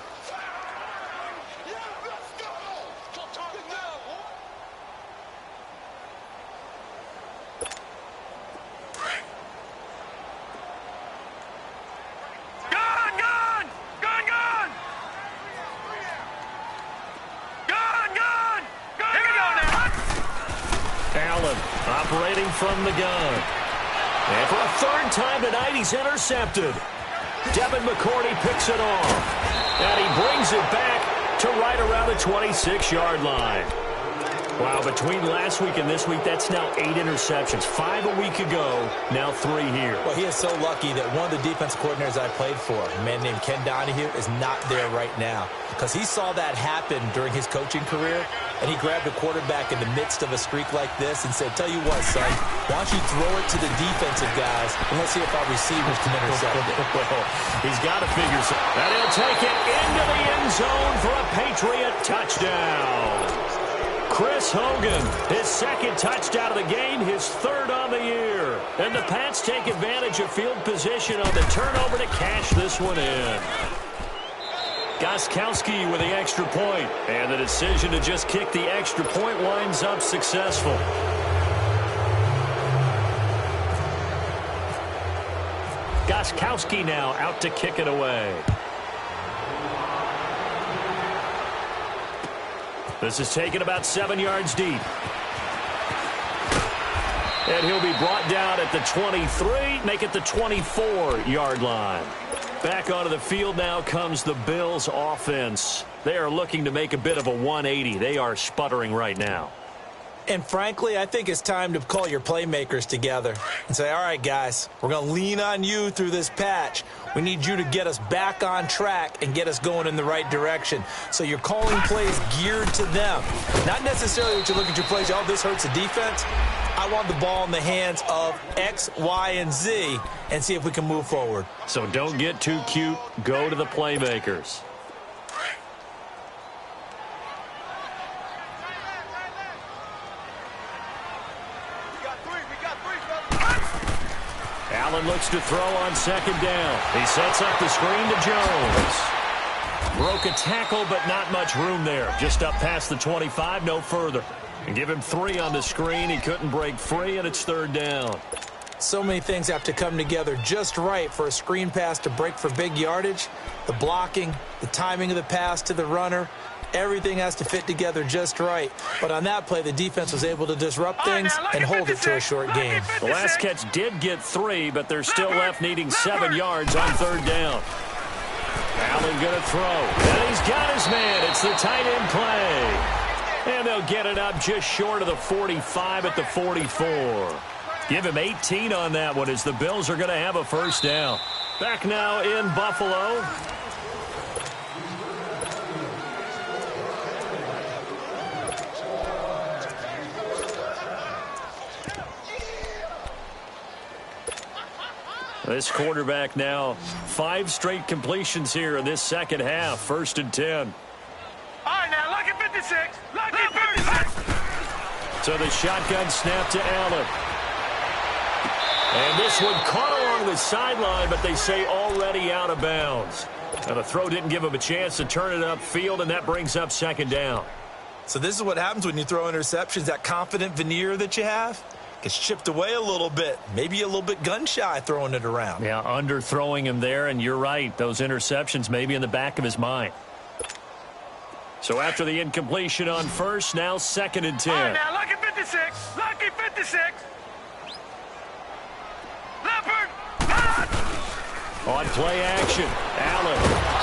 Allen operating from the gun. And for a 3rd time tonight, he's intercepted. Devin McCourty picks it off. And he brings it back to right around the 26-yard line. Wow, between last week and this week, that's now 8 interceptions. 5 a week ago, now 3 here. Well, he is so lucky that one of the defense coordinators I played for, a man named Ken Donahue, is not there right now. Because he saw that happen during his coaching career, and he grabbed a quarterback in the midst of a streak like this and said, tell you what, son, why don't you throw it to the defensive guys, and let's see if our receivers can intercept it. Well, he's got to figure something. And he'll take it into the end zone for a Patriot touchdown. Chris Hogan, his 2nd touchdown of the game, his 3rd on the year. And the Pats take advantage of field position on the turnover to cash this one in. Gostkowski with the extra point. And the decision to just kick the extra point winds up successful. Gostkowski now out to kick it away. This is taken about 7 yards deep. And he'll be brought down at the 23, make it the 24-yard line. Back onto the field now comes the Bills offense. They are looking to make a bit of a 180. They are sputtering right now. And frankly, I think it's time to call your playmakers together and say, all right, guys, we're going to lean on you through this patch. We need you to get us back on track and get us going in the right direction. So you're calling plays geared to them. Not necessarily that you look at your plays, oh, this hurts the defense. I want the ball in the hands of X, Y, and Z and see if we can move forward. So don't get too cute. Go to the playmakers. Allen looks to throw on 2nd down. He sets up the screen to Jones. Broke a tackle, but not much room there. Just up past the 25, no further. And give him 3 on the screen. He couldn't break free, and it's 3rd down. So many things have to come together just right for a screen pass to break for big yardage. The blocking, the timing of the pass to the runner, everything has to fit together just right. But on that play, the defense was able to disrupt things and hold it to a short game. The last catch did get 3, but they're still left needing 7 yards on 3rd down. Allen going to throw. And he's got his man. It's the tight end play. And they'll get it up just short of the 45 at the 44. Give him 18 on that one as the Bills are going to have a 1st down. Back now in Buffalo. This quarterback now 5 straight completions here in this 2nd half. 1st and 10. All right, now, lucky 56. Lucky 56. So the shotgun snap to Allen. And this one caught along the sideline, but they say already out of bounds. And the throw didn't give him a chance to turn it upfield, and that brings up 2nd down. So this is what happens when you throw interceptions. That confident veneer that you have gets chipped away a little bit. Maybe a little bit gun-shy throwing it around. Yeah, underthrowing him there, and you're right. Those interceptions may be in the back of his mind. So after the incompletion on first, now 2nd and 10. All right, now, lucky 56. Lucky 56. Leopard. On play action, Allen.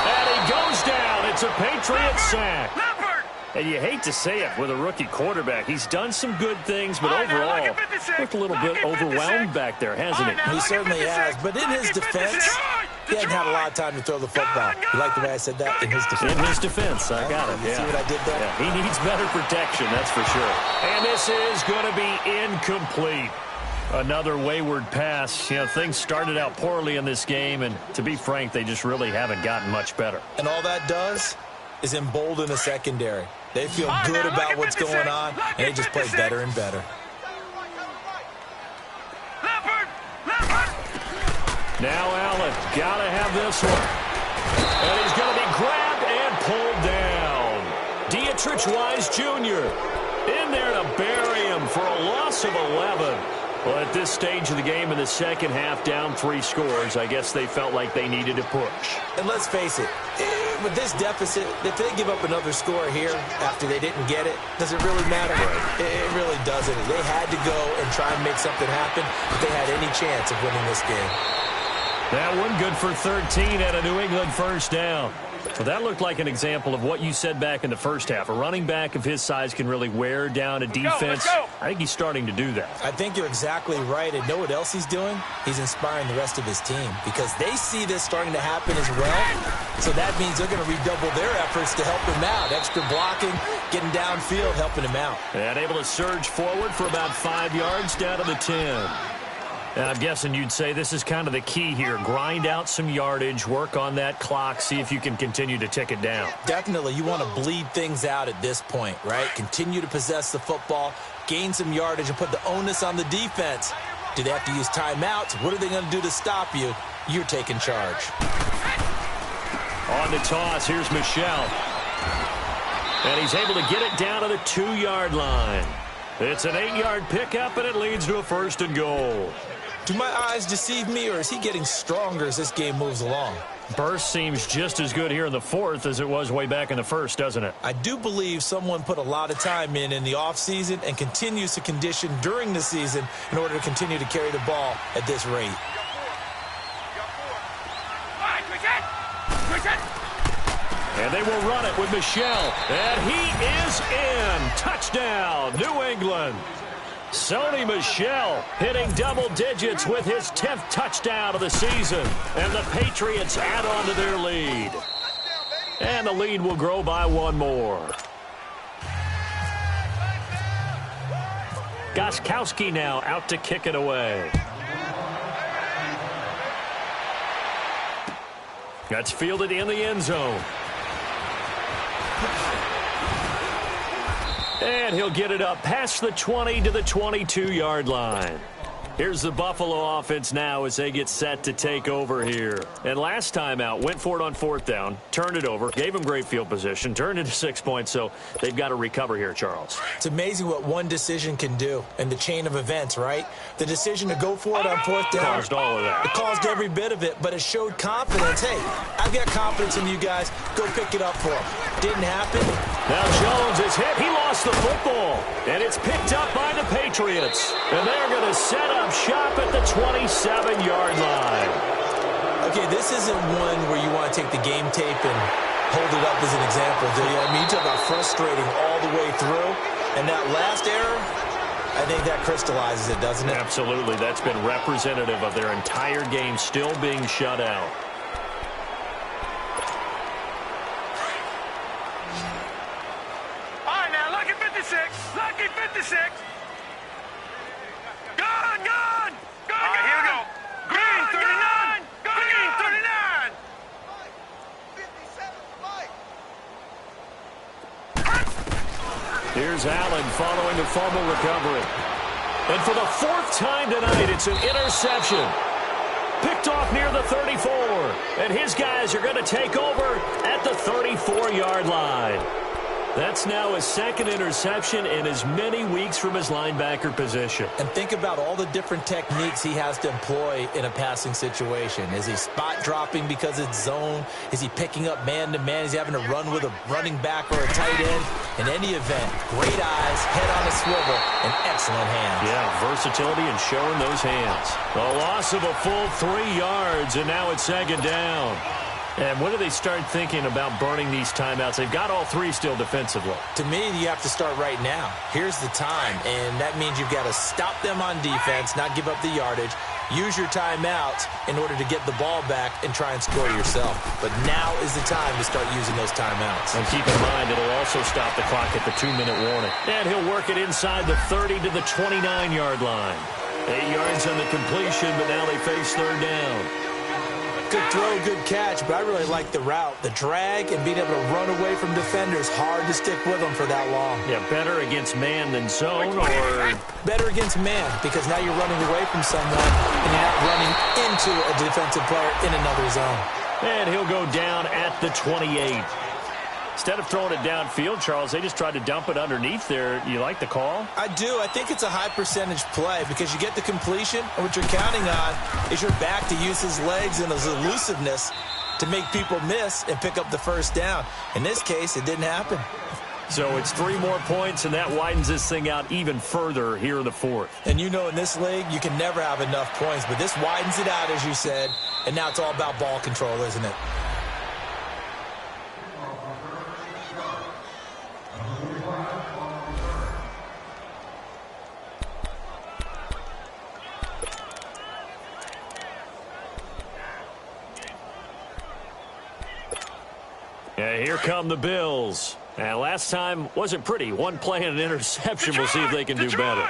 And he goes down. It's a Patriots sack. Leopard. And you hate to say it with a rookie quarterback. He's done some good things, but overall, looked a little bit overwhelmed back there, hasn't he? He certainly has. But in his defense, he hasn't had a lot of time to throw the football. You like the way I said that? In his defense. In his defense, I got it. You see what I did there? Yeah, he needs better protection, that's for sure. And this is going to be incomplete. Another wayward pass. You know, things started out poorly in this game, and to be frank, they just really haven't gotten much better. And all that does is embolden the secondary. They feel good about what's going on, and they just play better and better. Now Allen, gotta have this one. And he's gonna be grabbed and pulled down. Dietrich Wise Jr. in there to bury him for a loss of 11. Well, at this stage of the game in the second half, down 3 scores, I guess they felt like they needed to push. And let's face it, with this deficit, if they give up another score here after they didn't get it, does it really matter? Right. It really doesn't. They had to go and try and make something happen if they had any chance of winning this game. That one good for 13 at a New England first down. Well, that looked like an example of what you said back in the first half. A running back of his size can really wear down a defense. I think he's starting to do that. I think you're exactly right. And know what else he's doing? He's inspiring the rest of his team because they see this starting to happen as well. So that means they're going to redouble their efforts to help him out. Extra blocking, getting downfield, helping him out. And able to surge forward for about 5 yards down to the 10. And I'm guessing you'd say this is kind of the key here. Grind out some yardage, work on that clock, see if you can continue to tick it down. Definitely. You want to bleed things out at this point, right? Continue to possess the football, gain some yardage, and put the onus on the defense. Do they have to use timeouts? What are they going to do to stop you? You're taking charge. On the toss, here's Michelle. And he's able to get it down to the 2-yard line. It's an 8-yard pickup, and it leads to a 1st and goal. Do my eyes deceive me, or is he getting stronger as this game moves along? Burst seems just as good here in the 4th as it was way back in the 1st, doesn't it? I do believe someone put a lot of time in the offseason and continues to condition during the season in order to continue to carry the ball at this rate. And they will run it with Michelle. And he is in. Touchdown, New England. Sony Michel hitting double digits with his 10th touchdown of the season. And the Patriots add on to their lead. And the lead will grow by 1 more. Gostkowski now out to kick it away. That's fielded in the end zone. And he'll get it up past the 20 to the 22-yard line. Here's the Buffalo offense now as they get set to take over here. And last time out, went for it on 4th down, turned it over, gave them great field position, turned into 6 points, so they've got to recover here, Charles. It's amazing what one decision can do in the chain of events, right? The decision to go for it on 4th down. Caused all of that. It caused every bit of it, but it showed confidence. Hey, I've got confidence in you guys. Go pick it up for them. Didn't happen. Now Jones is hit. He lost the football. And it's picked up by the Patriots. And they're going to set up shop at the 27-yard line. Okay, this isn't one where you want to take the game tape and hold it up as an example, do you? I mean, you talk about frustrating all the way through. And that last error, I think that crystallizes it, doesn't it? Absolutely. That's been representative of their entire game still being shut out. All right, now, lucky 56. Lucky 56. Gone, gone. All right, here we go. Green 39. Green 39. 57. Here's Allen following the fumble recovery. And for the 4th time tonight, it's an interception. Picked off near the 34. And his guys are going to take over at the 34-yard line. That's now his second interception in as many weeks from his linebacker position. And think about all the different techniques he has to employ in a passing situation. Is he spot dropping because it's zone? Is he picking up man-to-man? Is he having to run with a running back or a tight end? In any event, great eyes, head on a swivel, and excellent hands. Yeah, versatility and showing those hands. A loss of a full 3 yards, and now it's second down. And when do they start thinking about burning these timeouts? They've got all 3 still defensively. To me, you have to start right now. Here's the time, and that means you've got to stop them on defense, not give up the yardage, use your timeouts in order to get the ball back and try and score yourself. But now is the time to start using those timeouts. And keep in mind, it'll also stop the clock at the 2-minute warning. And he'll work it inside the 30 to the 29-yard line. 8 yards on the completion, but now they face third down. Good throw, good catch, but I really like the route. The drag and being able to run away from defenders, hard to stick with them for that long. Yeah, better against man than zone, or? Better against man, because now you're running away from someone and you're not running into a defensive player in another zone. And he'll go down at the 28. Instead of throwing it downfield, Charles, they just tried to dump it underneath there. You like the call? I do. I think it's a high-percentage play because you get the completion, and what you're counting on is your back to use his legs and his elusiveness to make people miss and pick up the first down. In this case, it didn't happen. So it's 3 more points, and that widens this thing out even further here in the fourth. And you know in this league, you can never have enough points, but this widens it out, as you said, and now it's all about ball control, isn't it? Yeah, here come the Bills. And last time wasn't pretty. 1 play and an interception. We'll see if they can do better.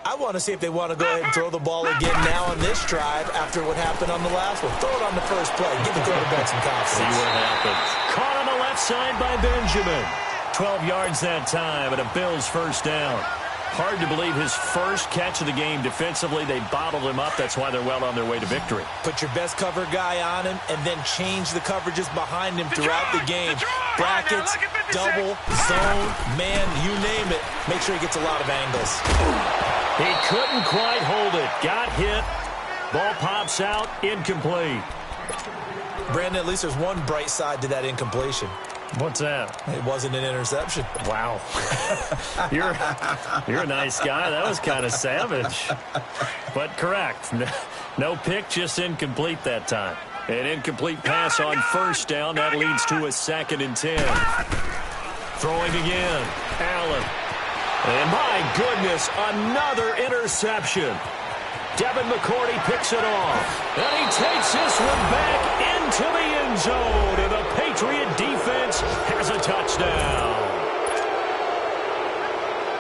I want to see if they want to go ahead and throw the ball again now on this drive after what happened on the last one. Throw it on the first play. Give the quarterback some confidence. See what happens. Caught on the left side by Benjamin. 12 yards that time and a Bills first down. Hard to believe his first catch of the game defensively. They bottled him up. That's why they're well on their way to victory. Put your best cover guy on him and then change the coverages behind him throughout the game. Brackets, double, zone, man, you name it. Make sure he gets a lot of angles. He couldn't quite hold it. Got hit. Ball pops out. Incomplete. Brandon, at least there's one bright side to that incompletion. What's that? It wasn't an interception. Wow. You're a nice guy. That was kind of savage. But correct. No pick, just incomplete that time. An incomplete pass on first down. That leads to a 2nd and 10. Throwing again. Allen. And my goodness, another interception. Devin McCourty picks it off. And he takes this one back into the end zone. And the Patriot defense has a touchdown.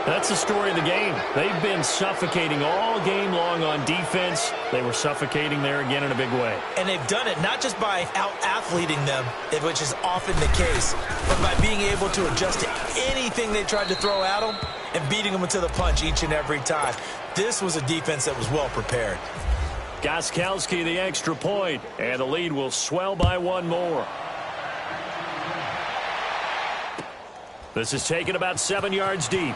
That's the story of the game. They've been suffocating all game long on defense. They were suffocating there again in a big way. And they've done it not just by out-athleting them, which is often the case, but by being able to adjust to anything they tried to throw at them and beating them into the punch each and every time. This was a defense that was well prepared. Gostkowski the extra point, and the lead will swell by 1 more. This is taken about 7 yards deep.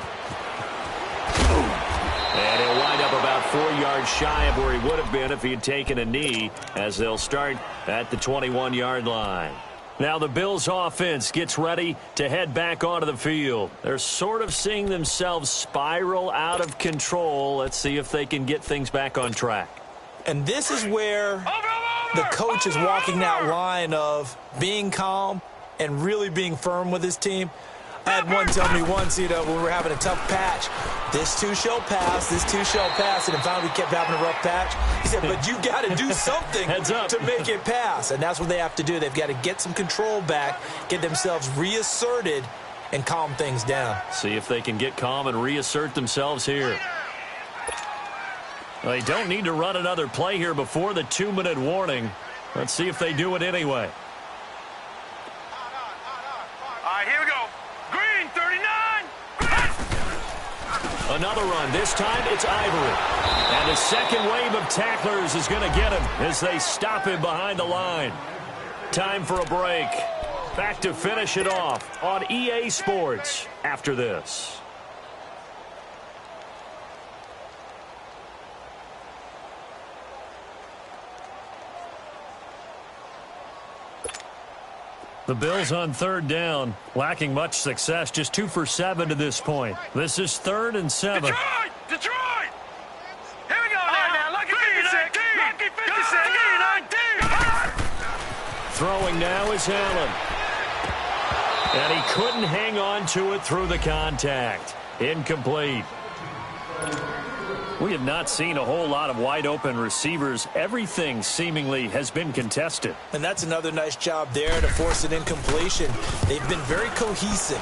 And he'll wind up about 4 yards shy of where he would have been if he had taken a knee, as they'll start at the 21-yard line. Now the Bills offense gets ready to head back onto the field. They're sort of seeing themselves spiral out of control. Let's see if they can get things back on track. And this is where the coach is walking that line of being calm and really being firm with his team. I had one tell me once, when we were having a tough patch, this too shall pass, this too shall pass, and finally we kept having a rough patch. He said, but you got to do something to make it pass, and that's what they have to do. They've got to get some control back, get themselves reasserted, and calm things down. See if they can get calm and reassert themselves here. They don't need to run another play here before the 2-minute warning. Let's see if they do it anyway. All right, here we go. Green, 39. Another run. This time it's Ivory. And the second wave of tacklers is going to get him as they stop him behind the line. Time for a break. Back to finish it off on EA Sports after this. The Bills on third down, lacking much success, just 2 for 7 to this point. This is 3rd and 7. Detroit! Here we go now. Lucky 56. Lucky 56. 19. Throwing now is Allen. And he couldn't hang on to it through the contact. Incomplete. We have not seen a whole lot of wide-open receivers. Everything seemingly has been contested. And that's another nice job there to force an incompletion. They've been very cohesive,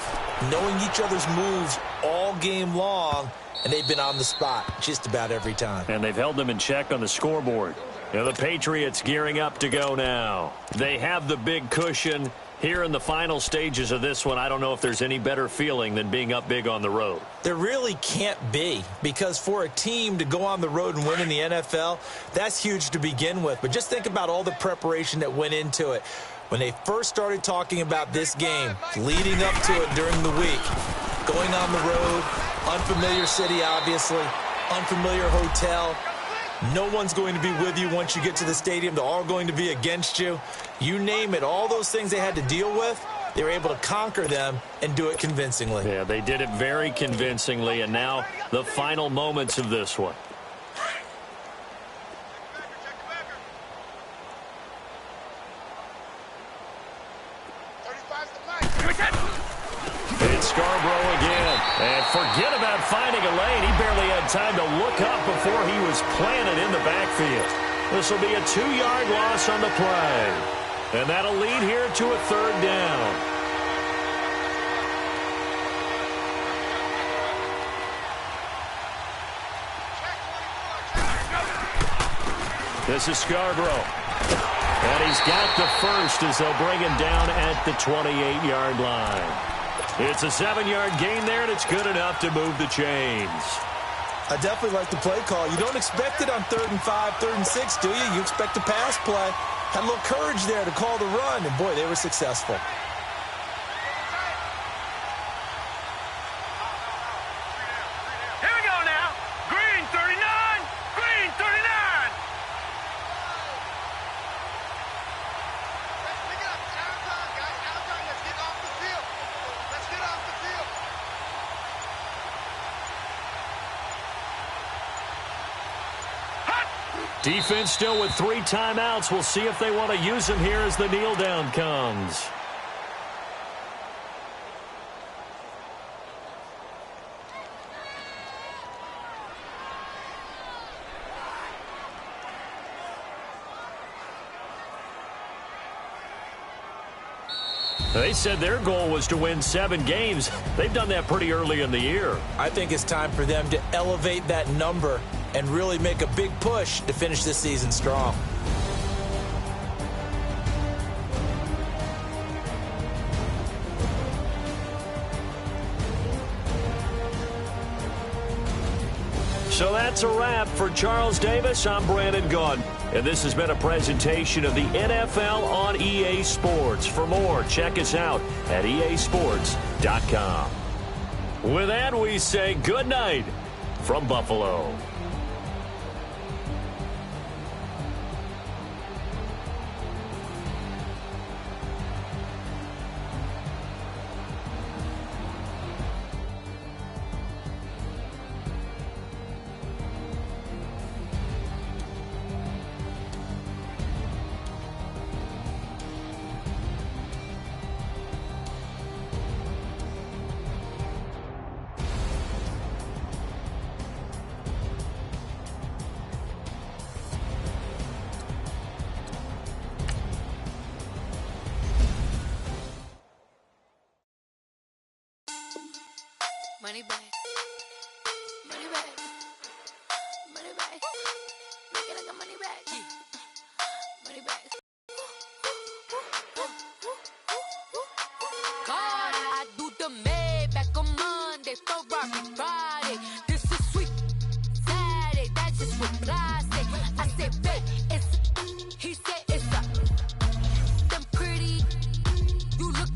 knowing each other's moves all game long, and they've been on the spot just about every time. And they've held them in check on the scoreboard. Now the Patriots gearing up to go now. They have the big cushion. Here in the final stages of this one, I don't know if there's any better feeling than being up big on the road. There really can't be, because for a team to go on the road and win in the NFL, that's huge to begin with. But just think about all the preparation that went into it. When they first started talking about this game, leading up to it during the week, going on the road, unfamiliar city, obviously, unfamiliar hotel. No one's going to be with you once you get to the stadium. They're all going to be against you. You name it, all those things they had to deal with, they were able to conquer them and do it convincingly. Yeah, they did it very convincingly, and now the final moments of this one. It's Scarborough again. And forget about finding a lane. He barely had time to look up before he was planted in the backfield. This will be a 2-yard loss on the play. And that'll lead here to a 3rd down. This is Scarborough. And he's got the first as they'll bring him down at the 28-yard line. It's a 7-yard gain there, and it's good enough to move the chains. I definitely like the play call. You don't expect it on 3rd and 5, 3rd and 6, do you? You expect a pass play. Had a little courage there to call the run, and boy, they were successful. Here we go now. Green 39. Green 39. Defense still with 3 timeouts. We'll see if they want to use them here as the kneel down comes. They said their goal was to win 7 games. They've done that pretty early in the year. I think it's time for them to elevate that number and really make a big push to finish this season strong. So that's a wrap for Charles Davis. I'm Brandon Gaudin, and this has been a presentation of the NFL on EA Sports. For more, check us out at easports.com. With that, we say good night from Buffalo. Money back. Money back. Money back. Make it like a money back. Money back. God, I do the Maybach on Monday, Ferrari Friday. This is sweet Saturday. That's just what I say. I said, babe, it's. He said it's a. Them pretty. You look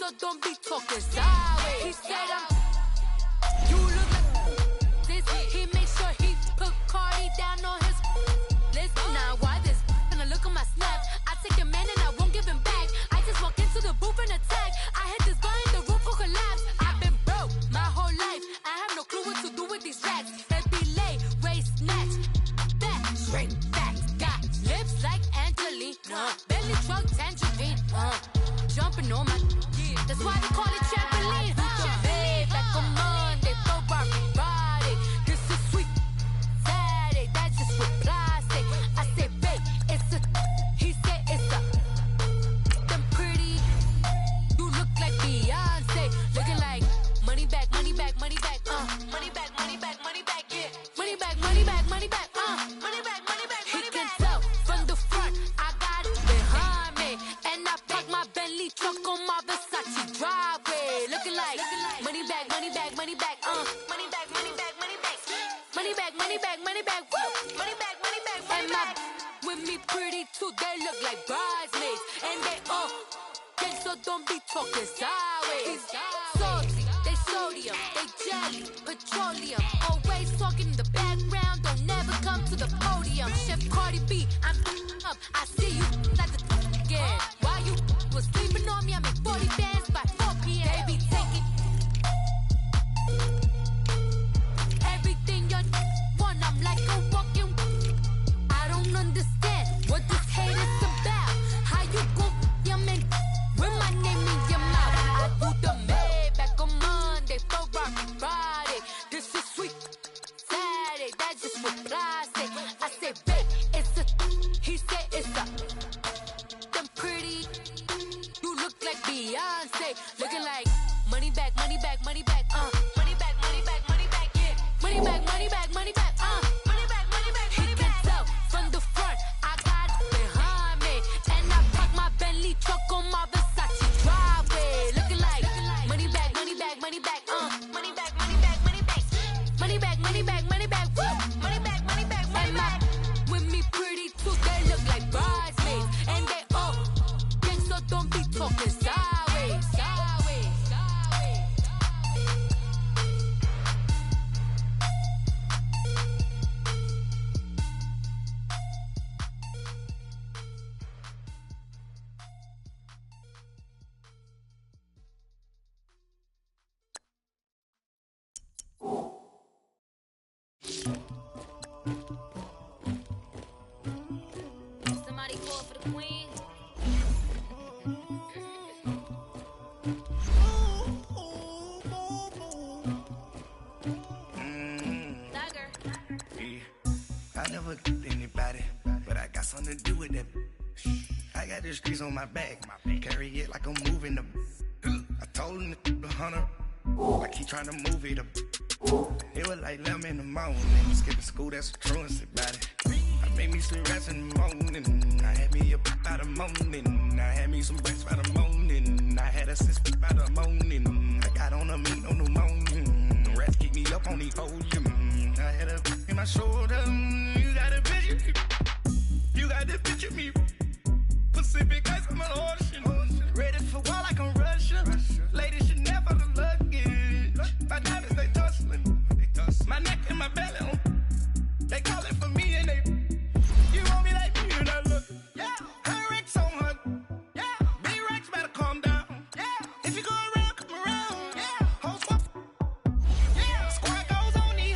so don't be talking sideways. He said you look like this. He made sure he put Cardi down on his list. Now why this? Gonna look at my snap. I take your man and I won't give him back. I just walk into the booth and attack. I hit this guy in the roof will collapse. I've been broke my whole life. I have no clue what to do with these racks. Baby lay, race, snatch, back, straight, back. Got lips like Angelina, belly truck, tangerine, jumping on my, that's why they call it trampoline. Babe, like a Monday, Ferrari body. This is sweet Saturday, that's just with plastic. I say, babe, it's a, he said it's a, them pretty, you look like Beyonce, looking like money back, money back, money back, money back, money back, money back, yeah, money back, money back, money back, money back, money back. He can tell from the front, I got it behind me, and I park my Bentley truck on my Versace driveway, looking like money back, money back, money back, money back, money back, money back, money back, money back, money back, woo, money back, money back, money back. With me pretty too, they look like bridesmaids, and they all gang, so don't be talking sideways. Salty, they sodium, they jelly, petroleum, always talking in the background, don't never come to the podium. Chef Cardi B, I'm up, I see you at the again. While you was sleeping on me, I make 40 bands by 4 p.m. Baby, take it. Everything you want, I'm like a walking. I don't understand what this hate is about. How you go, your man, with my name in your mouth. I do the Maybach on Monday, Ferrari Friday. This is sweet Saturday, that's just with plastic. I say, babe, it's a, he said it's a, them pretty, you look like Beyonce, looking like money back, money back, money back, money back, money back, money back, yeah, money back, money back, money back, money back, money back. He can tell from the front, I got it behind me, and I park my Bentley truck on my Versace driveway, looking like money back, money back, money back, money back, money back, money back, money back, money back, money back, woo, money back, money back, money back. With me pretty too, they look like bridesmaids, and they all gang, so don't be talking sideways, sideways, sideways. Somebody call for the queen. Tiger. I never did anybody, but I got something to do with that. I got the streets on my back, carry it like I'm moving them. I told him to the hunter, like he trying to move it up. It was like 11 in the morning, skipping school, that's a truancy about it. I made me some rest in the morning, I had me a pop by the morning, I had me some breast by the morning, I had a sis by the morning, I got on a meat on the morning, the rats keep me up on the podium, I had a in my shoulder, you got a picture, you got the picture me, Pacific ice on my ocean, ready for war like I'm Russian, ladies should never the luggage, my diamonds they tussling, my neck and my belly on, they calling for me and they, you want me like me and I look, yeah, her Rex on her, yeah, big Rex better calm down, yeah, if you go around, come around, yeah, whole swap, yeah, squad goes on me,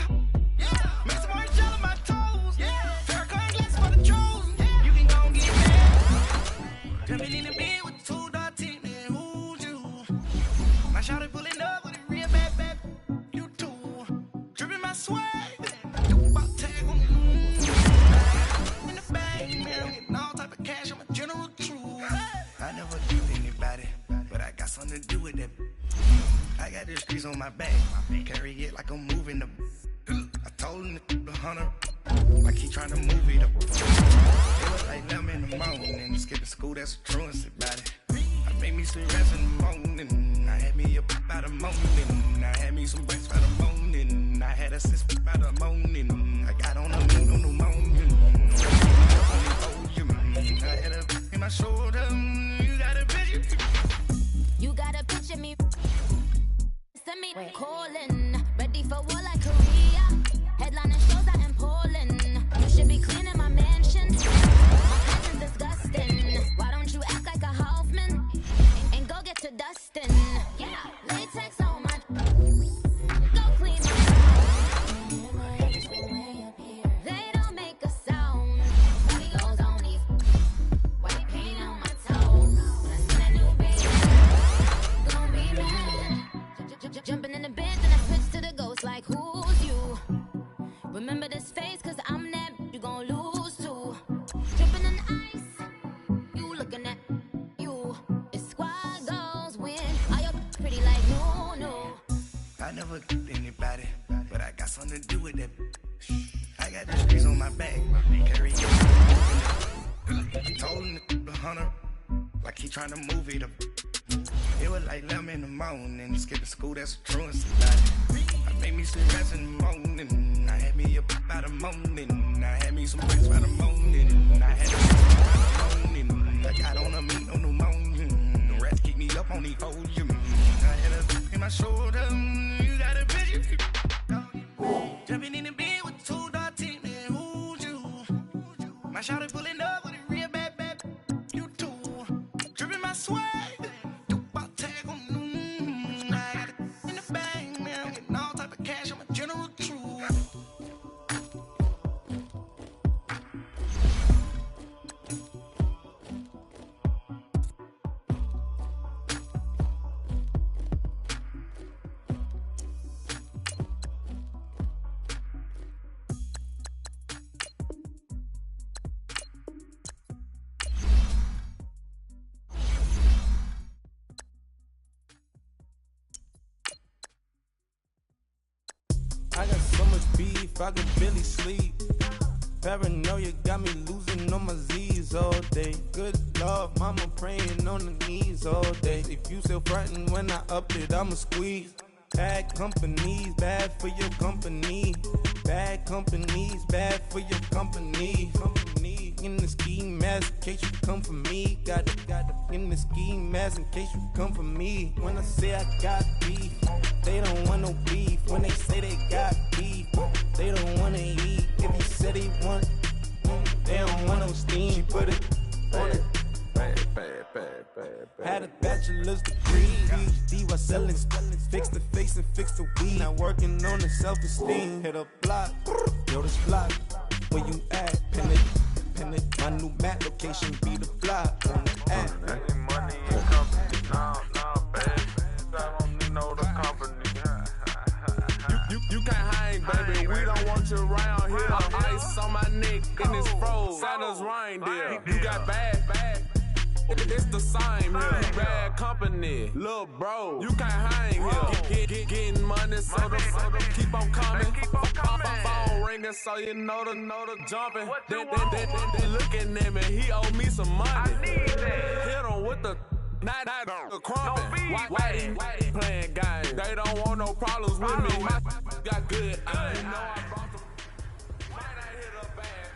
yeah, make some orange gel on my toes, yeah, Farrakhan glass for the trolls, yeah, you can go and get mad, jumping in the bed with 2 dark teeth, man, who's you, my shawty pulling up with a real bad, bad, you too, dripping my swag, about tag on in the bag, man, getting all type of cash, I'm a general truth. I never did anybody, but I got something to do with that. I got the streets on my back, carry it like I'm moving them. I told him to the hunter, like he trying to move it up. It was like 11 in the morning, skipping school, that's a truancy about it. I made me some rest in the morning, I had me a pop by the morning, I had me some breast by the morning, I had a sis by the morning, I got on a meat on the morning, I had a in my shoulder, you got a picture. You got a picture wait. Calling, ready for war like Korea. Headlining shows out in Poland. You should be cleaning my mansion. My passion's disgusting. Why don't you act like a Hoffman and go get to dustin'? Yeah, latex on my. Go clean my. They don't make a sound. Body goes on these. White paint on my toe. When I see that new baby, gon' be mad. Jumping in the bed, then I switch to the ghost like who's you? Remember this face, cause I'm that you gon' lose too. Dripping in ice, you looking at you. It's squad goals win. Are you pretty like no? I never did anybody, but I got something to do with that. I got the streets on my back, carry it. Told him the hunter, like he trying to move it up. It was like 11 in the morning, skipping school, that's a truancy. I made me some rest in the morning. I had me up by the morning. I had me some bricks by the morning. I had me some by the morning. I got on a meat, no pneumonia. The rats keep me up on the podium. I had a in my shoulder. You got a vision. Jumping in the bed with 2 dark teeth, man. Who's you? My shawty pulling up with a real bad. You too. Dripping my swag. I got so much beef, I could barely sleep. Paranoia got me losing on my Z's all day. Good Lord, mama praying on the knees all day. If you still frontin' when I up it, I'ma squeeze. Bad companies, bad for your company. Bad companies, bad for your company. In the ski mask, in case you come for me. Got it in the ski mask, in case you come for me. When I say I got beef, they don't want no beef. When they say they got beef, they don't wanna eat. If you said they want, they don't want no steam. She put it on it. Had a bachelor's degree, PhD while selling. Fix the face and fix the weed. Now working on the self-esteem. Hit a block, yo this block. Where you at? Pin it. My new map location be the block on the app. Money and company, no, baby. I don't need no the company. You can't hang, baby. We don't want you around here. Ice on my neck in this froze. Santa's reindeer. You got bad. It's the same here. You bad company, little bro. You can't hang here. Getting money, so the keep on coming. Phone ringing, so you know the jumping. They looking at me. He owe me some money. Hit him with the. Not the crumpin'. Whitey playing games. They don't want no problems with me. My got good. I know I brought them. Might not hit a bad.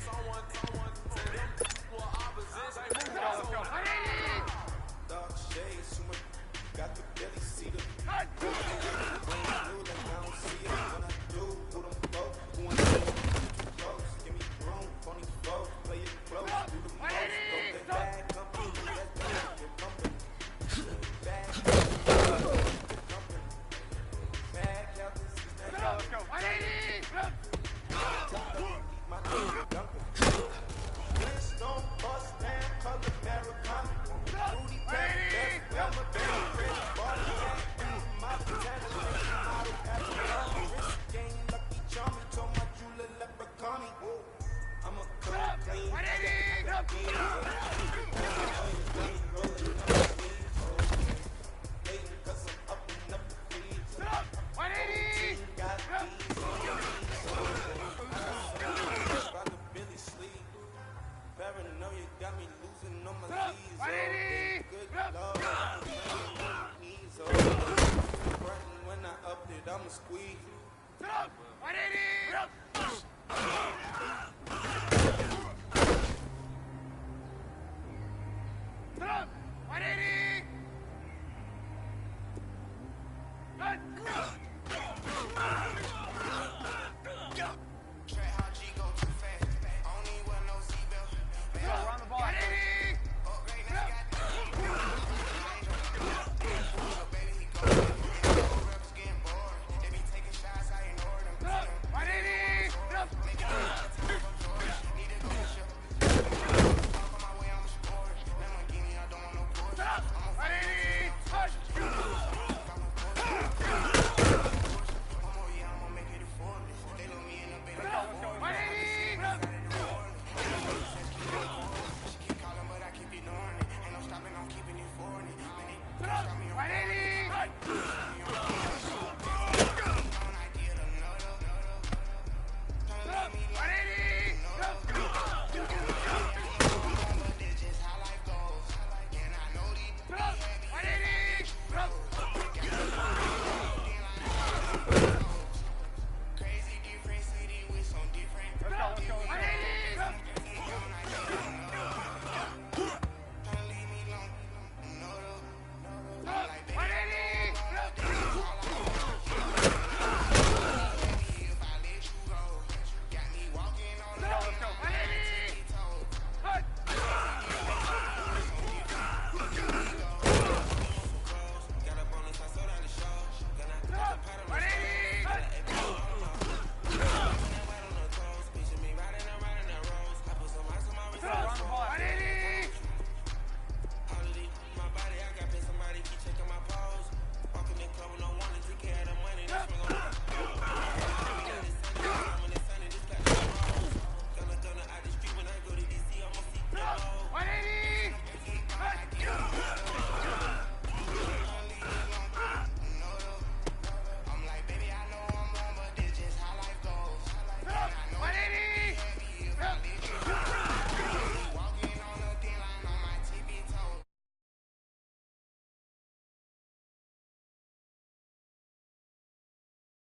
Someone tell them for opposition. Dark shades, got the belly seater. Give me room, funny flow, play it close, do the most, bad company, that's bad, your company. Bad let's go. My name Duncan. Flintstone, bust down, color Americana. Rudy Pepper, best Bella, Bella, Rich, Body, my potential, model, African, rich, game, lucky charmy, told my jeweler, leprechaun. I'm a cold, clean, Paranoia got me losing on my Z's. Good Lord, knees when I up it, I'ma squeeze. fight.